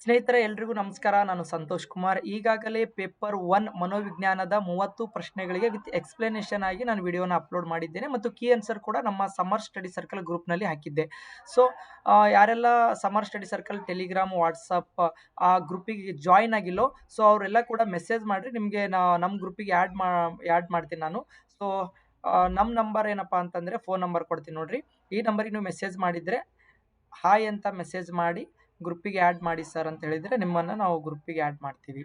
ಸ್ನೇಹಿತರೆ ಎಲ್ರಿಗೂ ನಮಸ್ಕಾರ. ನಾನು ಸಂತೋಷ್ ಕುಮಾರ್. ಈಗಾಗಲೇ ಪೇಪರ್ 1 ಮನೋವಿಜ್ಞಾನದ 30 ಪ್ರಶ್ನೆಗಳಿಗೆ ವಿತ್ ಎಕ್ಸ್‌ಪ್ಲನೇಷನ್ ಆಗಿ ನಾನು ವಿಡಿಯೋನ ಅಪ್‌ಲೋಡ್ ಮಾಡಿದ್ದೇನೆ ಮತ್ತು ಕೀ ಆನ್ಸರ್ ಕೂಡ ನಮ್ಮ ಸಮ್ಮರ್ ಸ್ಟಡಿ ಸರ್ಕಲ್ ಗ್ರೂಪ್‌ನಲ್ಲಿ ಹಾಕಿದ್ದೆ. ಸೊ, ಯಾರೆಲ್ಲ summer study circle Telegram, WhatsApp ಆ ಗ್ರೂಪಿಗೆ ಜಾಯಿನ್ ಆಗಿಲ್ಲೋ, ಸೊ ಅವರೆಲ್ಲ ಕೂಡ ಮೆಸೇಜ್ ಮಾಡಿರಿ. ನಿಮಗೆ ನಮ್ಮ ಗ್ರೂಪಿಗೆ ಆ್ಯಡ್ ಮಾಡ್ತೀನಿ ನಾನು. ಸೊ, ನಮ್ಮ ನಂಬರ್ ಏನಪ್ಪಾ ಅಂತಂದರೆ ಫೋನ್ ನಂಬರ್ ಕೊಡ್ತೀನಿ ನೋಡ್ರಿ. ಈ ನಂಬರಿಗೆ ನೀವು ಮೆಸೇಜ್ ಮಾಡಿದರೆ ಹಾಯ್ ಅಂತ ಮೆಸೇಜ್ ಮಾಡಿ ಗ್ರೂಪಿಗೆ ಆ್ಯಡ್ ಮಾಡಿ ಸರ್ ಅಂತ ಹೇಳಿದರೆ ನಿಮ್ಮನ್ನು ನಾವು ಗ್ರೂಪಿಗೆ ಆ್ಯಡ್ ಮಾಡ್ತೀವಿ.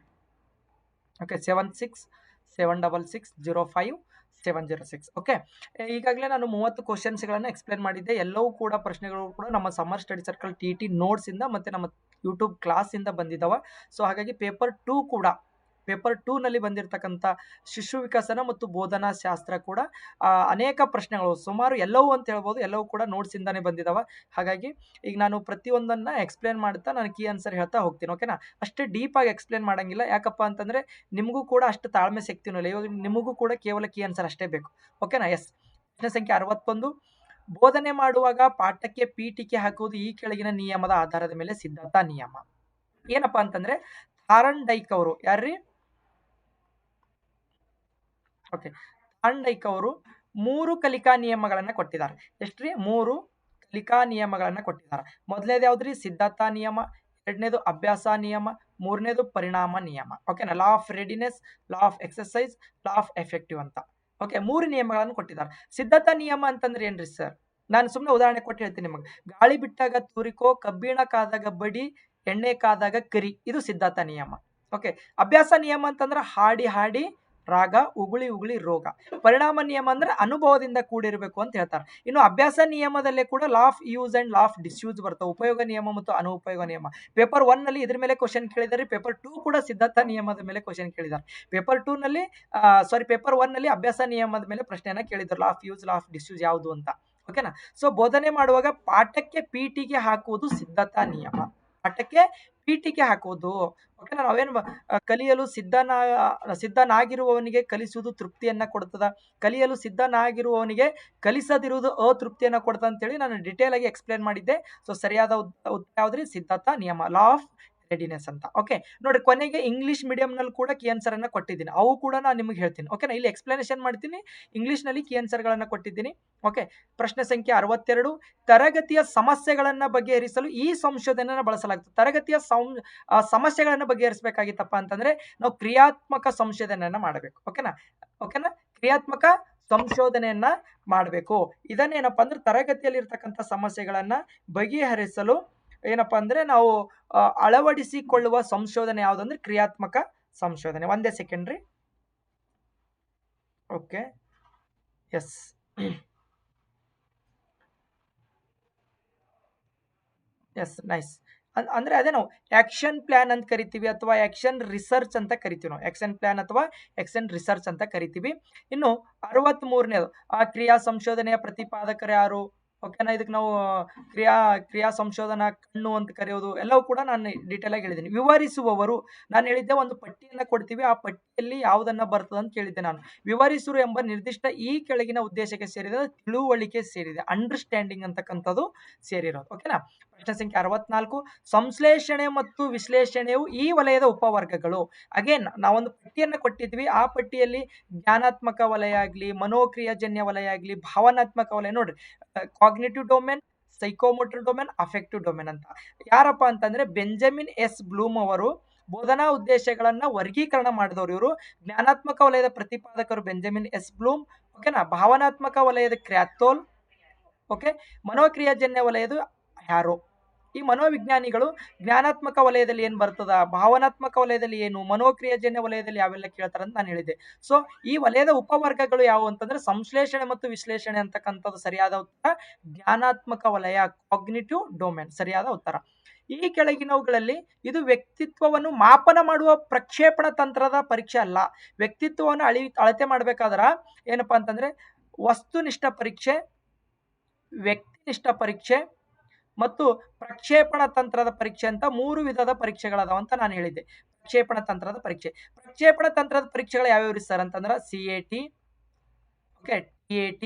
ಓಕೆ, 7676605706. ಓಕೆ, ಈಗಾಗಲೇ ನಾನು 30 ಕ್ವಶನ್ಸ್ಗಳನ್ನು ಎಕ್ಸ್ಪ್ಲೇನ್ ಮಾಡಿದ್ದೆ. ಎಲ್ಲವೂ ಕೂಡ ಪ್ರಶ್ನೆಗಳು ಕೂಡ ನಮ್ಮ ಸಮ್ಮರ್ ಸ್ಟಡಿ ಸರ್ಕಲ್ TT ನೋಟ್ಸಿಂದ ಮತ್ತು ನಮ್ಮ ಯೂಟ್ಯೂಬ್ ಕ್ಲಾಸಿಂದ ಬಂದಿದ್ದಾವೆ. ಸೊ ಹಾಗಾಗಿ ಪೇಪರ್ 2ನಲ್ಲಿ ಬಂದಿರತಕ್ಕಂಥ ಶಿಶು ವಿಕಸನ ಮತ್ತು ಬೋಧನಾ ಶಾಸ್ತ್ರ ಕೂಡ ಅನೇಕ ಪ್ರಶ್ನೆಗಳು, ಸುಮಾರು ಎಲ್ಲವೂ ಅಂತ ಹೇಳ್ಬೋದು, ಎಲ್ಲವೂ ಕೂಡ ನೋಟ್ಸಿಂದಾನೇ ಬಂದಿದ್ದಾವೆ. ಹಾಗಾಗಿ ಈಗ ನಾನು ಪ್ರತಿಯೊಂದನ್ನು ಎಕ್ಸ್ಪ್ಲೇನ್ ಮಾಡ್ತಾ ನಾನು ಕೀ ಆನ್ಸರ್ ಹೇಳ್ತಾ ಹೋಗ್ತೀನಿ. ಓಕೆನಾ, ಅಷ್ಟೇ ಡೀಪಾಗಿ ಎಕ್ಸ್ಪ್ಲೇನ್ ಮಾಡೋಂಗಿಲ್ಲ. ಯಾಕಪ್ಪ ಅಂತಂದರೆ ನಿಮಗೂ ಕೂಡ ಅಷ್ಟು ತಾಳ್ಮೆ ಶಕ್ತಿನೂ ಇಲ್ಲ. ಇವಾಗ ನಿಮಗೂ ಕೂಡ ಕೇವಲ ಕೀ ಆನ್ಸರ್ ಅಷ್ಟೇ ಬೇಕು. ಓಕೆನಾ. ಎಸ್, ಪ್ರಶ್ನೆ ಸಂಖ್ಯೆ 61. ಬೋಧನೆ ಮಾಡುವಾಗ ಪಾಠಕ್ಕೆ ಪೀಠಿಕೆ ಹಾಕುವುದು ಈ ಕೆಳಗಿನ ನಿಯಮದ ಆಧಾರದ ಮೇಲೆ ಸಿದ್ಧಾಂತ ನಿಯಮ. ಏನಪ್ಪಾ ಅಂತಂದ್ರೆ ಥಾರ್ನ್ಡೈಕ್ ಅವರು, ಯಾರ್ರೀ? ಓಕೆ, ಥಾರ್ನ್ಡೈಕ್ ಅವರು 3 ಕಲಿಕಾ ನಿಯಮಗಳನ್ನು ಕೊಟ್ಟಿದ್ದಾರೆ. ಎಷ್ಟ್ರಿ? 3 ಕಲಿಕಾ ನಿಯಮಗಳನ್ನು ಕೊಟ್ಟಿದ್ದಾರೆ. ಮೊದಲನೇದು ಯಾವ್ದ್ರಿ? ಸಿದ್ಧಾಂತ ನಿಯಮ. ಎರಡನೇದು ಅಭ್ಯಾಸ ನಿಯಮ. ಮೂರನೇದು ಪರಿಣಾಮ ನಿಯಮ. ಓಕೆನಾ, law of readiness, law of exercise, law of effective ಅಂತ. ಓಕೆ, 3 ನಿಯಮಗಳನ್ನು ಕೊಟ್ಟಿದ್ದಾರೆ. ಸಿದ್ಧಾಂತ ನಿಯಮ ಅಂತಂದ್ರೆ ಏನ್ರಿ ಸರ್? ನಾನು ಸುಮ್ಮನೆ ಉದಾಹರಣೆ ಕೊಟ್ಟು ಹೇಳ್ತೀನಿ ನಿಮಗೆ. ಗಾಳಿ ಬಿಟ್ಟಾಗ ತೂರಿಕೋ, ಕಬ್ಬಿಣ ಕಾದಾಗ ಬಡಿ, ಎಣ್ಣೆ ಕಾದಾಗ ಕರಿ, ಇದು ಸಿದ್ಧಾಂತ ನಿಯಮ. ಓಕೆ, ಅಭ್ಯಾಸ ನಿಯಮ ಅಂತಂದ್ರೆ ಹಾಡಿ ಹಾಡಿ ರಾಗ, ಉಗುಳಿ ಉಗುಳಿ ರೋಗ. ಪರಿಣಾಮ ನಿಯಮ ಅಂದ್ರೆ ಅನುಭವದಿಂದ ಕೂಡಿರಬೇಕು ಅಂತ ಹೇಳ್ತಾರೆ. ಇನ್ನು ಅಭ್ಯಾಸ ನಿಯಮದಲ್ಲೇ ಕೂಡ law of use and law of disuse ಬರ್ತವೆ, ಉಪಯೋಗ ನಿಯಮ ಮತ್ತು ಅನುಪಯೋಗ ನಿಯಮ. ಪೇಪರ್ 1 ನಲ್ಲಿ ಇದ್ರ ಮೇಲೆ ಕ್ವಶನ್ ಕೇಳಿದ್ದಾರೆ. ಪೇಪರ್ 2 ಕೂಡ ಸಿದ್ಧಾಂತ ನಿಯಮದ ಮೇಲೆ ಕ್ವಶನ್ ಕೇಳಿದ್ದಾರೆ. ಪೇಪರ್ 1 ನಲ್ಲಿ ಅಭ್ಯಾಸ ನಿಯಮದ ಮೇಲೆ ಪ್ರಶ್ನೆಯನ್ನ ಕೇಳಿದ್ದಾರೆ, law of use, law of disuse ಯಾವುದು ಅಂತ. ಓಕೆನಾ. ಸೊ, ಬೋಧನೆ ಮಾಡುವಾಗ ಪಾಠಕ್ಕೆ ಪೀಠಿಗೆ ಹಾಕುವುದು ಸಿದ್ಧಾಂತ ನಿಯಮ. ಪಾಠಕ್ಕೆ ಪೀಠಿಕೆ ಹಾಕುವುದು. ಓಕೆನಾ. ನಾವೇನು ಕಲಿಯಲು ಸಿದ್ಧನಾಗಿರುವವನಿಗೆ ಕಲಿಸುವುದು ತೃಪ್ತಿಯನ್ನ ಕೊಡ್ತದ, ಕಲಿಯಲು ಸಿದ್ಧನಾಗಿರುವವನಿಗೆ ಕಲಿಸದಿರುವುದು ಅತೃಪ್ತಿಯನ್ನ ಕೊಡ್ತದ ಅಂತೇಳಿ ನಾನು ಡಿಟೇಲ್ ಆಗಿ ಎಕ್ಸ್ಪ್ಲೇನ್ ಮಾಡಿದ್ದೆ. ಸೊ ಸರಿಯಾದ ಉತ್ತರ ಯಾವ್ದ್ರಿ? ಸಿದ್ಧಾಂತ ನಿಯಮ, ಲಾ ಆಫ್ ರೆಡಿನೆಸ್ ಅಂತ. ಓಕೆ, ನೋಡಿ, ಕೊನೆಗೆ ಇಂಗ್ಲಿಷ್ ಮೀಡಿಯಂ ನಲ್ಲಿ ಕೂಡ ಕೀ ಆನ್ಸರ್ ಅನ್ನ ಕೊಟ್ಟಿದ್ದೀನಿ. ಅವು ಕೂಡ ನಾನು ನಿಮಗೆ ಹೇಳ್ತೀನಿ. ಓಕೆನಾ, ಇಲ್ಲಿ ಎಕ್ಸ್ಪ್ಲನೇಷನ್ ಮಾಡ್ತೀನಿ, ಇಂಗ್ಲಿಷ್ ನಲ್ಲಿ ಕೀ ಆನ್ಸರ್ ಗಳನ್ನ ಕೊಟ್ಟಿದ್ದೀನಿ. ಓಕೆ, ಪ್ರಶ್ನೆ ಸಂಖ್ಯೆ 62. ತರಗತಿಯ ಸಮಸ್ಯೆಗಳನ್ನ ಬಗೆಹರಿಸಲು ಈ ಸಂಶೋಧನೆಯನ್ನು ಬಳಸಲಾಗ್ತದೆ. ತರಗತಿಯ ಸಮಸ್ಯೆಗಳನ್ನ ಬಗೆಹರಿಸಬೇಕಾಗಿತ್ತಪ್ಪ ಅಂತಂದ್ರೆ ನಾವು ಕ್ರಿಯಾತ್ಮಕ ಸಂಶೋಧನೆಯನ್ನ ಮಾಡಬೇಕು. ಓಕೆನಾ, ಕ್ರಿಯಾತ್ಮಕ ಸಂಶೋಧನೆಯನ್ನ ಮಾಡಬೇಕು. ಇದನ್ನೇನಪ್ಪ ಅಂದ್ರೆ ತರಗತಿಯಲ್ಲಿ ಇರ್ತಕ್ಕಂಥ ಸಮಸ್ಯೆಗಳನ್ನ ಬಗೆಹರಿಸಲು ಏನಪ್ಪಾ ಅಂದ್ರೆ ನಾವು ಅಳವಡಿಸಿಕೊಳ್ಳುವ ಸಂಶೋಧನೆ ಯಾವುದಂದ್ರೆ ಕ್ರಿಯಾತ್ಮಕ ಸಂಶೋಧನೆ. ಒಂದೇ ಸೆಕೆಂಡ್ ರೀ. Okay, yes, yes, nice. ಅಂದ್ರೆ ಅದೇ ನಾವು ಆಕ್ಷನ್ ಪ್ಲಾನ್ ಅಂತ ಕರಿತೀವಿ ಅಥವಾ ಆಕ್ಷನ್ ರಿಸರ್ಚ್ ಅಂತ ಕರಿತೀವಿ. ನಾವು ಆಕ್ಷನ್ ಪ್ಲಾನ್ ಅಥವಾ ಆಕ್ಷನ್ ರಿಸರ್ಚ್ ಅಂತ ಕರಿತೀವಿ. ಇನ್ನು 63ನೇದು ಆ ಕ್ರಿಯಾ ಸಂಶೋಧನೆಯ ಪ್ರತಿಪಾದಕರು ಯಾರು? ಓಕೆನಾ, ಇದಕ್ಕೆ ನಾವು ಕ್ರಿಯಾ ಸಂಶೋಧನಾ ಕಣ್ಣು ಅಂತ ಕರೆಯೋದು ಎಲ್ಲವೂ ಕೂಡ ನಾನು ಡೀಟೇಲ್ ಆಗಿ ಹೇಳಿದ್ದೀನಿ. ವಿವರಿಸುವವರು, ನಾನು ಹೇಳಿದ್ದೆ ಒಂದು ಪಟ್ಟಿಯನ್ನ ಕೊಡ್ತೀವಿ, ಆ ಪಟ್ಟಿಯಲ್ಲಿ ಯಾವುದನ್ನ ಬರ್ತದೆ ಅಂತ ಕೇಳಿದ್ದೆ ನಾನು. ವಿವರಿಸುವರು ಎಂಬ ನಿರ್ದಿಷ್ಟ ಈ ಕೆಳಗಿನ ಉದ್ದೇಶಕ್ಕೆ ಸೇರಿದ ತಿಳುವಳಿಕೆ ಸೇರಿದೆ, ಅಂಡರ್ಸ್ಟ್ಯಾಂಡಿಂಗ್ ಅಂತಕ್ಕಂಥದ್ದು ಸೇರಿರೋದು. ಓಕೆನಾ. ಪ್ರಶ್ನೆ ಸಂಖ್ಯೆ 64. ಸಂಶ್ಲೇಷಣೆ ಮತ್ತು ವಿಶ್ಲೇಷಣೆಯು ಈ ವಲಯದ ಉಪವರ್ಗಗಳು. ಅಗೇನ್ ನಾವೊಂದು ಪಟ್ಟಿಯನ್ನ ಕೊಟ್ಟಿದ್ವಿ, ಆ ಪಟ್ಟಿಯಲ್ಲಿ ಜ್ಞಾನಾತ್ಮಕ ವಲಯ ಆಗ್ಲಿ, ಮನೋಕ್ರಿಯಾಜನ್ಯ ವಲಯ ಆಗ್ಲಿ, ಭಾವನಾತ್ಮಕ ವಲಯ, ನೋಡ್ರಿ, cognitive domain, psychomotor domain, affective domain ಅಂತ. ಯಾರಪ್ಪ ಅಂತಂದ್ರೆ ಬೆಂಜಮಿನ್ ಎಸ್ ಬ್ಲೂಮ್ ಅವರು ಬೋಧನಾ ಉದ್ದೇಶಗಳನ್ನ ವರ್ಗೀಕರಣ ಮಾಡಿದವರು ಇವರು. ಜ್ಞಾನಾತ್ಮಕ ವಲಯದ ಪ್ರತಿಪಾದಕರು ಬೆಂಜಮಿನ್ ಎಸ್ ಬ್ಲೂಮ್. ಓಕೆನಾ. ಭಾವನಾತ್ಮಕ ವಲಯದ ಕ್ರ್ಯಾಥೋಲ್. ಓಕೆ, ಮನೋಕ್ರಿಯಾಜನ್ಯ ವಲಯದ ಹ್ಯಾರೋ. ಈ ಮನೋವಿಜ್ಞಾನಿಗಳು ಜ್ಞಾನಾತ್ಮಕ ವಲಯದಲ್ಲಿ ಏನು ಬರ್ತದ, ಭಾವನಾತ್ಮಕ ವಲಯದಲ್ಲಿ ಏನು, ಮನೋಕ್ರಿಯಾಜನ್ಯ ವಲಯದಲ್ಲಿ ಯಾವೆಲ್ಲ ಕೇಳ್ತಾರೆ ಅಂತ ನಾನು ಹೇಳಿದೆ. ಸೊ ಈ ವಲಯದ ಉಪವರ್ಗಗಳು ಯಾವುವು ಅಂತಂದ್ರೆ ಸಂಶ್ಲೇಷಣೆ ಮತ್ತು ವಿಶ್ಲೇಷಣೆ ಅಂತಕ್ಕಂಥದ್ದು ಸರಿಯಾದ ಉತ್ತರ. ಜ್ಞಾನಾತ್ಮಕ ವಲಯ, ಕಾಗ್ನಿಟಿವ್ ಡೊಮೇನ್ ಸರಿಯಾದ ಉತ್ತರ. ಈ ಕೆಳಗಿನವುಗಳಲ್ಲಿ ಇದು ವ್ಯಕ್ತಿತ್ವವನ್ನು ಮಾಪನ ಮಾಡುವ ಪ್ರಕ್ಷೇಪಣ ತಂತ್ರದ ಪರೀಕ್ಷೆ ಅಲ್ಲ. ವ್ಯಕ್ತಿತ್ವವನ್ನು ಅಳತೆ ಮಾಡ್ಬೇಕಾದ್ರ ಏನಪ್ಪಾ ಅಂತಂದ್ರೆ ವಸ್ತುನಿಷ್ಠ ಪರೀಕ್ಷೆ, ವ್ಯಕ್ತಿನಿಷ್ಠ ಪರೀಕ್ಷೆ ಮತ್ತು ಪ್ರಕ್ಷೇಪಣ ತಂತ್ರದ ಪರೀಕ್ಷೆ ಅಂತ 3 ವಿಧದ ಪರೀಕ್ಷೆಗಳದಾವ ಅಂತ ನಾನು ಹೇಳಿದ್ದೆ. ಪ್ರಕ್ಷೇಪಣ ತಂತ್ರದ ಪರೀಕ್ಷೆಗಳು ಯಾವ್ಯಾವ್ರಿ ಸರ್ ಅಂತಂದ್ರೆ CAT, ಓಕೆ, TAT,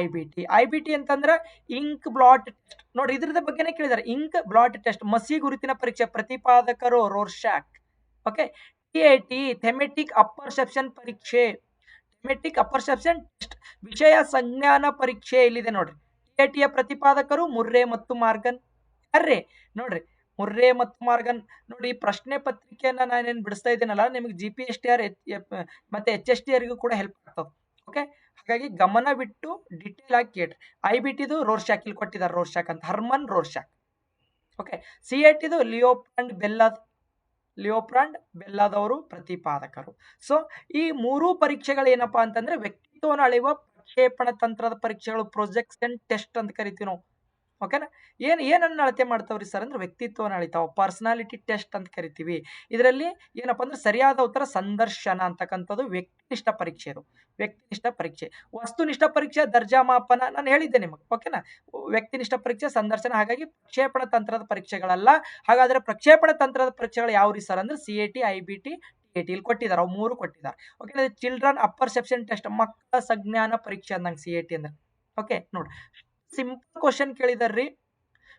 IBT ಅಂತಂದ್ರೆ ಇಂಕ್ ಬ್ಲಾಟ್ ಟೆಸ್ಟ್ ನೋಡಿ, ಇದ್ರದ ಬಗ್ಗೆನೇ ಕೇಳಿದ್ದಾರೆ. ಇಂಕ್ ಬ್ಲಾಟ್ ಟೆಸ್ಟ್ ಮಸಿ ಗುರುತಿನ ಪರೀಕ್ಷೆ, ಪ್ರತಿಪಾದಕರು ರೋರ್ಶಾಕ್. ಓಕೆ, TAT ಥೆಮೆಟಿಕ್ ಅಪರ್ಸೆಪ್ಷನ್ ಪರೀಕ್ಷೆ, ಥೆಮೆಟಿಕ್ ಅಪರ್ಸೆಪ್ಷನ್ ಟೆಸ್ಟ್, ವಿಷಯ ಸಂಜ್ಞಾನ ಪರೀಕ್ಷೆ ಇಲ್ಲಿದೆ ನೋಡ್ರಿ. TAT ಯ ಪ್ರತಿಪಾದಕರು ಮುರ್ರೆ ಮತ್ತು ಮಾರ್ಗನ್. ಯಾರ್ರಿ ನೋಡ್ರಿ, ಮುರ್ರೆ ಮತ್ತು ಮಾರ್ಗನ್. ನೋಡಿ, ಪ್ರಶ್ನೆ ಪತ್ರಿಕೆಯನ್ನ ನಾನೇನು ಬಿಡಿಸ್ತಾ ಇದ್ದೀನಲ್ಲ, ನಿಮಗೆ GPSTR ಮತ್ತೆ HSTR ಗೂ ಕೂಡ ಹೆಲ್ಪ್ ಆಗ್ತದೆ. ಓಕೆ, ಹಾಗಾಗಿ ಗಮನವಿಟ್ಟು ಡಿಟೇಲ್ ಆಗಿ ಕೇಳ್ರಿ. IBTದು ರೋರ್ಶಾಕ್ ಇಲ್ಲಿ ಕೊಟ್ಟಿದ್ದಾರೆ, ರೋರ್ಶಾಕ್ ಅಂತ, ಹರ್ಮನ್ ರೋರ್ಶಾಕ್. ಓಕೆ, CATದು ಲಿಯೋಪ್ರಾಂಡ್ ಬೆಲ್ಲಾದವರು ಪ್ರತಿಪಾದಕರು. ಸೊ ಈ ಮೂರೂ ಪರೀಕ್ಷೆಗಳು ಏನಪ್ಪಾ ಅಂತಂದ್ರೆ ವ್ಯಕ್ತಿತ್ವವನ್ನು ಅಳೆಯುವ ಪ್ರಕ್ಷೇಪಣ ತಂತ್ರದ ಪರೀಕ್ಷೆಗಳು, ಪ್ರೊಜೆಕ್ಷನ್ ಟೆಸ್ಟ್ ಅಂತ ಕರಿತೀವಿ ನಾವು. ಓಕೆನಾ, ಏನನ್ನ ಅಳತೆ ಮಾಡ್ತಾವ್ರಿ ಸರ್ ಅಂದ್ರೆ ವ್ಯಕ್ತಿತ್ವವನ್ನು ಅಳಿತಾವ, ಪರ್ಸನಾಲಿಟಿ ಟೆಸ್ಟ್ ಅಂತ ಕರಿತೀವಿ. ಇದರಲ್ಲಿ ಏನಪ್ಪಾ ಅಂದ್ರೆ ಸರಿಯಾದ ಉತ್ತರ ಸಂದರ್ಶನ ಅಂತಕ್ಕಂಥದ್ದು ವ್ಯಕ್ತಿನಿಷ್ಠ ಪರೀಕ್ಷೆ. ಇದು ವ್ಯಕ್ತಿನಿಷ್ಠ ಪರೀಕ್ಷೆ. ವಸ್ತುನಿಷ್ಠ ಪರೀಕ್ಷೆ ದರ್ಜಾ ಮಾಪನ ನಾನು ಹೇಳಿದ್ದೆ ನಿಮಗೆ. ಓಕೆನಾ, ವ್ಯಕ್ತಿನಿಷ್ಠ ಪರೀಕ್ಷೆ ಸಂದರ್ಶನ, ಹಾಗಾಗಿ ಪ್ರಕ್ಷೇಪಣ ತಂತ್ರದ ಪರೀಕ್ಷೆಗಳಲ್ಲ. ಹಾಗಾದ್ರೆ ಪ್ರಕ್ಷೇಪಣ ತಂತ್ರದ ಪರೀಕ್ಷೆಗಳು ಯಾವ್ರಿ ಸರ್ ಅಂದ್ರೆ CAT, IBT, TAT ಇಲ್ಲಿ ಕೊಟ್ಟಿದ್ದಾರೆ, ಅವು ಮೂರು ಕೊಟ್ಟಿದ್ದಾರೆ. ಓಕೆ, ಚಿಲ್ಡ್ರನ್ ಅಪರ್ಸೆಪ್ಷನ್ ಟೆಸ್ಟ್, ಮಕ್ಕಳ ಸಂಜ್ಞಾನ ಪರೀಕ್ಷೆ ಅಂದಂಗೆ CAT ಅಂದ್ರೆ. ಓಕೆ ನೋಡಿ, ಸಿಂಪಲ್ ಕ್ವಶನ್ ಕೇಳಿದಾರ್ರಿ,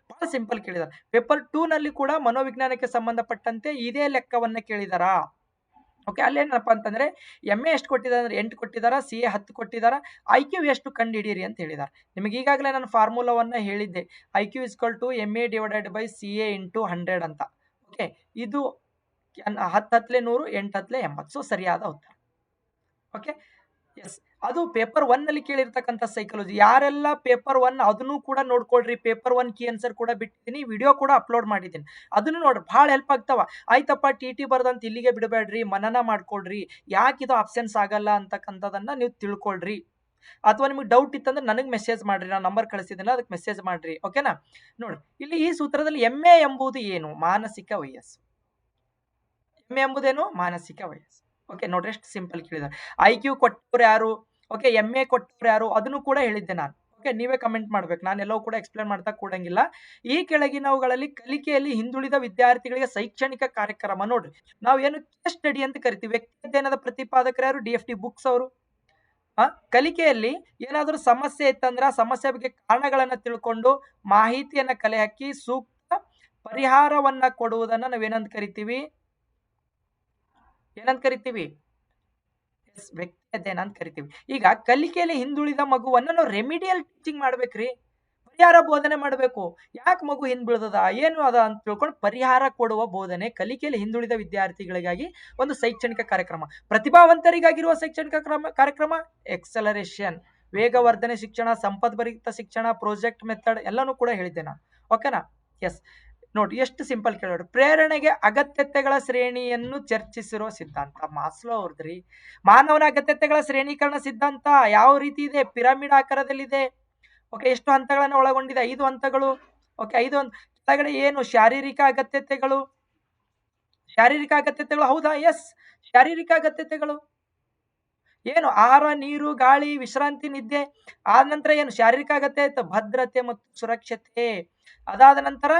ಬಹಳ ಸಿಂಪಲ್ ಕೇಳಿದಾರೆ. ಪೇಪರ್ 2 ನಲ್ಲಿ ಕೂಡ ಮನೋವಿಜ್ಞಾನಕ್ಕೆ ಸಂಬಂಧಪಟ್ಟಂತೆ ಇದೇ ಲೆಕ್ಕವನ್ನ ಕೇಳಿದಾರ. ಓಕೆ, ಅಲ್ಲೇನಪ್ಪ ಅಂತಂದ್ರೆ MA ಎಷ್ಟು ಕೊಟ್ಟಿದ್ದಾರೆ ಅಂದ್ರೆ 8 ಕೊಟ್ಟಿದಾರ, CA 10 ಕೊಟ್ಟಿದಾರ, IQ ಎಷ್ಟು ಕಂಡು ಹಿಡೀರಿ ಅಂತ ಹೇಳಿದಾರೆ. ನಿಮಗೆ ಈಗಾಗಲೇ ನಾನು ಫಾರ್ಮುಲಾವನ್ನ ಹೇಳಿದ್ದೆ, IQ = MA / CA × 100 ಅಂತ. ಓಕೆ, ಇದು 10 10 100, 8 10 80. ಸೊ ಸರಿಯಾದ ಉತ್ತರ. ಓಕೆ, ಎಸ್, ಅದು ಪೇಪರ್ 1 ನಲ್ಲಿ ಕೇಳಿರ್ತಕ್ಕಂಥ ಸೈಕಾಲಜಿ. ಯಾರೆಲ್ಲ ಪೇಪರ್ 1 ಅದನ್ನು ಕೂಡ ನೋಡ್ಕೊಳ್ರಿ. ಪೇಪರ್ 1 ಕೀ ಆನ್ಸರ್ ಕೂಡ ಬಿಟ್ಟಿದ್ದೀನಿ, ವಿಡಿಯೋ ಕೂಡ ಅಪ್ಲೋಡ್ ಮಾಡಿದ್ದೀನಿ, ಅದನ್ನು ನೋಡ್ರಿ, ಭಾಳ ಹೆಲ್ಪ್ ಆಗ್ತಾವ. ಆಯ್ತಪ್ಪ TT ಬರ್ದಂತ ಇಲ್ಲಿಗೆ ಬಿಡಬೇಡ್ರಿ, ಮನನ ಮಾಡ್ಕೊಳ್ರಿ, ಯಾಕೆ ಇದು ಆಪ್ಷನ್ಸ್ ಆಗಲ್ಲ ಅಂತಕ್ಕಂಥದನ್ನ ನೀವು ತಿಳ್ಕೊಳ್ರಿ. ಅಥವಾ ನಿಮಗೆ ಡೌಟ್ ಇತ್ತಂದ್ರೆ ನನಗೆ ಮೆಸೇಜ್ ಮಾಡ್ರಿ, ನಾನು ನಂಬರ್ ಕಳಿಸಿದ್ದೀನಲ್ಲ ಅದಕ್ಕೆ ಮೆಸೇಜ್ ಮಾಡ್ರಿ. ಓಕೆನಾ, ನೋಡಿ ಇಲ್ಲಿ ಈ ಸೂತ್ರದಲ್ಲಿ MA ಎಂಬುದು ಏನು? ಮಾನಸಿಕ ವಯಸ್ಸು. MA ಎಂಬುದೇನು? ಮಾನಸಿಕ ವಯಸ್ಸು. ಓಕೆ, ನೋಡ್ರಿ ಎಷ್ಟು ಸಿಂಪಲ್ ಕೇಳಿದ್ದಾರೆ. IQ ಕೊಟ್ಟವ್ರು ಯಾರು? ಓಕೆ, MA ಕೊಟ್ಟವ್ರು ಯಾರು? ಅದನ್ನು ಕೂಡ ಹೇಳಿದ್ದೆ ನಾನು. ಓಕೆ, ನೀವೇ ಕಮೆಂಟ್ ಮಾಡ್ಬೇಕು, ನಾನೆಲ್ಲವೂ ಕೂಡ ಎಕ್ಸ್ಪ್ಲೇನ್ ಮಾಡ್ತಾ ಕೂಡಂಗಿಲ್ಲ. ಈ ಕೆಳಗಿನವುಗಳಲ್ಲಿ ಕಲಿಕೆಯಲ್ಲಿ ಹಿಂದುಳಿದ ವಿದ್ಯಾರ್ಥಿಗಳಿಗೆ ಶೈಕ್ಷಣಿಕ ಕಾರ್ಯಕ್ರಮ ನೋಡ್ರಿ. ನಾವು ಏನು ಕೇಸ್ ಸ್ಟಡಿ ಅಂತ ಕರಿತೀವಿ. ವ್ಯಕ್ತಿ ಅಧ್ಯಯನದ ಪ್ರತಿಪಾದಕರು ಯಾರು? DFT ಬುಕ್ಸ್ ಅವರು. ಕಲಿಕೆಯಲ್ಲಿ ಏನಾದರೂ ಸಮಸ್ಯೆ ಇತ್ತಂದ್ರೆ ಆ ಸಮಸ್ಯೆ ಬಗ್ಗೆ ಕಾರಣಗಳನ್ನ ತಿಳ್ಕೊಂಡು ಮಾಹಿತಿಯನ್ನ ಕಲೆ ಹಾಕಿ ಸೂಕ್ತ ಪರಿಹಾರವನ್ನ ಕೊಡುವುದನ್ನ ನಾವೇನಂತ ಕರಿತೀವಿ? ಏನಂತ ಕರಿತೀವಿ? ವ್ಯಕ್ತಿ ಅಧ್ಯಯನ ಅಂತ ಕರಿತೀವಿ. ಈಗ ಕಲಿಕೆಯಲ್ಲಿ ಹಿಂದುಳಿದ ಮಗುವನ್ನ ನಾವು ರೆಮಿಡಿಯಲ್ ಟೀಚಿಂಗ್ ಮಾಡ್ಬೇಕ್ರಿ, ಪರಿಹಾರ ಬೋಧನೆ ಮಾಡಬೇಕು. ಯಾಕೆ ಮಗು ಹಿಂದುಳಿದದ ಏನು ಅದ ಅಂತ ತಿಳ್ಕೊಂಡು ಪರಿಹಾರ ಕೊಡುವ ಬೋಧನೆ ಕಲಿಕೆಯಲ್ಲಿ ಹಿಂದುಳಿದ ವಿದ್ಯಾರ್ಥಿಗಳಿಗಾಗಿ ಒಂದು ಶೈಕ್ಷಣಿಕ ಕಾರ್ಯಕ್ರಮ. ಪ್ರತಿಭಾವಂತರಿಗಾಗಿರುವ ಶೈಕ್ಷಣಿಕ ಕಾರ್ಯಕ್ರಮ ಎಕ್ಸಲರೇಷನ್, ವೇಗವರ್ಧನೆ ಶಿಕ್ಷಣ, ಸಂಪದ್ಭರಿತ ಶಿಕ್ಷಣ, ಪ್ರಾಜೆಕ್ಟ್ ಮೆಥಡ್ ಎಲ್ಲನೂ ಕೂಡ ಹೇಳಿದ್ದೆ ನಾನು. ಓಕೆನಾ, ಎಸ್ ನೋಡಿ ಎಷ್ಟು ಸಿಂಪಲ್ ಕೇಳೋರು. ಪ್ರೇರಣೆಗೆ ಅಗತ್ಯತೆಗಳ ಶ್ರೇಣಿಯನ್ನು ಚರ್ಚಿಸಿರುವ ಸಿದ್ಧಾಂತ ಮಾಸ್ಲೋ ಅವ್ರದ್ರಿ. ಮಾನವನ ಅಗತ್ಯತೆಗಳ ಶ್ರೇಣೀಕರಣ ಸಿದ್ಧಾಂತ ಯಾವ ರೀತಿ ಇದೆ? ಪಿರಮಿಡ್ ಆಕಾರದಲ್ಲಿದೆ. ಓಕೆ, ಎಷ್ಟು ಹಂತಗಳನ್ನು ಒಳಗೊಂಡಿದೆ? 5 ಹಂತಗಳು. ಓಕೆ, 5 ಕೆಳಗಡೆ ಏನು? ಶಾರೀರಿಕ ಅಗತ್ಯತೆಗಳು. ಹೌದಾ? ಎಸ್, ಶಾರೀರಿಕ ಅಗತ್ಯತೆಗಳು ಏನು? ಆಹಾರ, ನೀರು, ಗಾಳಿ, ವಿಶ್ರಾಂತಿ, ನಿದ್ದೆ. ಆದ ನಂತರ ಏನು? ಶಾರೀರಿಕ ಅಗತ್ಯತೆ ಭದ್ರತೆ ಮತ್ತು ಸುರಕ್ಷತೆ. ಅದಾದ ನಂತರ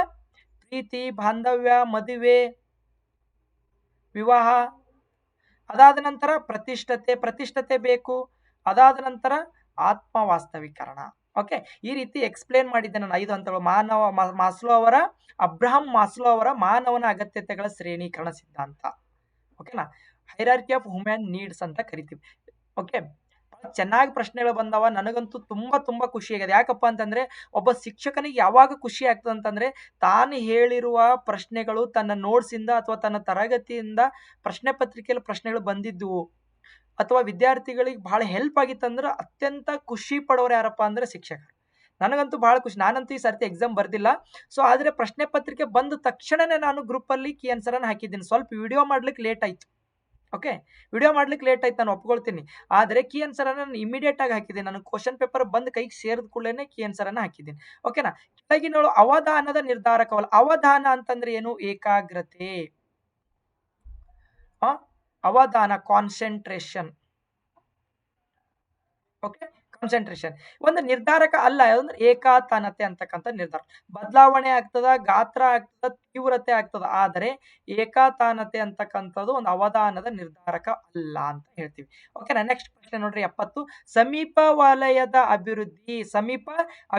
ಪ್ರೀತಿ, ಬಾಂಧವ್ಯ, ಮದುವೆ, ವಿವಾಹ. ಅದಾದ ನಂತರ ಪ್ರತಿಷ್ಠತೆ ಬೇಕು. ಅದಾದ ನಂತರ ಆತ್ಮ ವಾಸ್ತವೀಕರಣ. ಓಕೆ, ಈ ರೀತಿ ಎಕ್ಸ್ಪ್ಲೇನ್ ಮಾಡಿದ್ದೆ ನಾನು 5 ಹಂತಗಳು. ಅಬ್ರಹಂ ಮಾಸ್ಲೋ ಅವರ ಮಾನವನ ಅಗತ್ಯತೆಗಳ ಶ್ರೇಣೀಕರಣ ಸಿದ್ಧಾಂತ. ಓಕೆನಾ, ಹೈರಾರ್ಕಿ ಆಫ್ ಹ್ಯೂಮನ್ ನೀಡ್ಸ್ ಅಂತ ಕರಿತೀವಿ. ಓಕೆ, ಚೆನ್ನಾಗಿ ಪ್ರಶ್ನೆಗಳು ಬಂದವ. ನನಗಂತೂ ತುಂಬಾ ಖುಷಿ ಆಗಿದೆ. ಯಾಕಪ್ಪ ಅಂತಂದ್ರೆ ಒಬ್ಬ ಶಿಕ್ಷಕನಿಗೆ ಯಾವಾಗ ಖುಷಿ ಆಗ್ತದೆ ಅಂತಂದ್ರೆ ತಾನು ಹೇಳಿರುವ ಪ್ರಶ್ನೆಗಳು ತನ್ನ ನೋಟ್ಸ್ ಇಂದ ಅಥವಾ ತನ್ನ ತರಗತಿಯಿಂದ ಪ್ರಶ್ನೆ ಪತ್ರಿಕೆಯಲ್ಲಿ ಪ್ರಶ್ನೆಗಳು ಬಂದಿದ್ವು ಅಥವಾ ವಿದ್ಯಾರ್ಥಿಗಳಿಗೆ ಬಹಳ ಹೆಲ್ಪ್ ಆಗಿತ್ತಂದ್ರೆ ಅತ್ಯಂತ ಖುಷಿ ಪಡೋರು ಯಾರಪ್ಪ ಅಂದ್ರೆ ಶಿಕ್ಷಕರು. ನನಗಂತೂ ಬಹಳ ಖುಷಿ. ನಾನಂತೂ ಈ ಸರ್ತಿ ಎಕ್ಸಾಮ್ ಬರ್ದಿಲ್ಲ. ಸೊ ಆದ್ರೆ ಪ್ರಶ್ನೆ ಪತ್ರಿಕೆ ಬಂದ ತಕ್ಷಣನೇ ನಾನು ಗ್ರೂಪ್ ಅಲ್ಲಿ ಕೀ ಆನ್ಸರ್ ಅನ್ನು ಹಾಕಿದ್ದೀನಿ. ಸ್ವಲ್ಪ ವಿಡಿಯೋ ಮಾಡ್ಲಿಕ್ಕೆ ಲೇಟ್ ಆಯ್ತು. ಓಕೆ, ವಿಡಿಯೋ ಮಾಡ್ಲಿಕ್ಕೆ ಲೇಟ್ ಆಯ್ತು, ನಾನು ಒಪ್ಕೊಳ್ತೀನಿ. ಆದರೆ ಕೀ ಆನ್ಸರ್ ಅನ್ನು ನಾನು ಇಮಿಡಿಯೇಟ್ ಆಗಿ ಹಾಕಿದ್ದೀನಿ. ನಾನು ಕ್ವಶನ್ ಪೇಪರ್ ಬಂದು ಕೈಗೆ ಸೇರಿದ ಕೂಡಲೇ ಕೀ ಆನ್ಸರ್ ಅನ್ನು ಹಾಕಿದ್ದೀನಿ. ಓಕೆನಾ, ಕೆಳಗಿನೋಳು ಅವಧಾನದ ನಿರ್ಧಾರಕವಲ್ಲ. ಅವಧಾನ ಅಂತಂದ್ರೆ ಏನು? ಏಕಾಗ್ರತೆ. ಅವಧಾನ ಕಾನ್ಸಂಟ್ರೇಷನ್. ಓಕೆ, ಕಾನ್ಸಂಟ್ರೇಷನ್ ಒಂದು ನಿರ್ಧಾರಕ ಅಲ್ಲ, ಅಂದ್ರೆ ಏಕಾತಾನತೆ ಅಂತಕ್ಕಂಥ ನಿರ್ಧಾರ. ಬದಲಾವಣೆ ಆಗ್ತದ, ಗಾತ್ರ ಆಗ್ತದ, ಏನಾಗ್ತದ, ತೀವ್ರತೆ ಆಗ್ತದ. ಆದರೆ ಏಕತಾನತೆ ಅಂತಕ್ಕಂಥದ್ದು ಒಂದು ಅವಧಾನದ ನಿರ್ಧಾರಕ ಅಲ್ಲ ಅಂತ ಹೇಳ್ತೀವಿ. ಓಕೆನಾ. ನೆಕ್ಸ್ಟ್ ಪ್ರಶ್ನೆ ನೋಡ್ರಿ 70. ಸಮೀಪ ವಲಯದ ಅಭಿವೃದ್ಧಿ. ಸಮೀಪ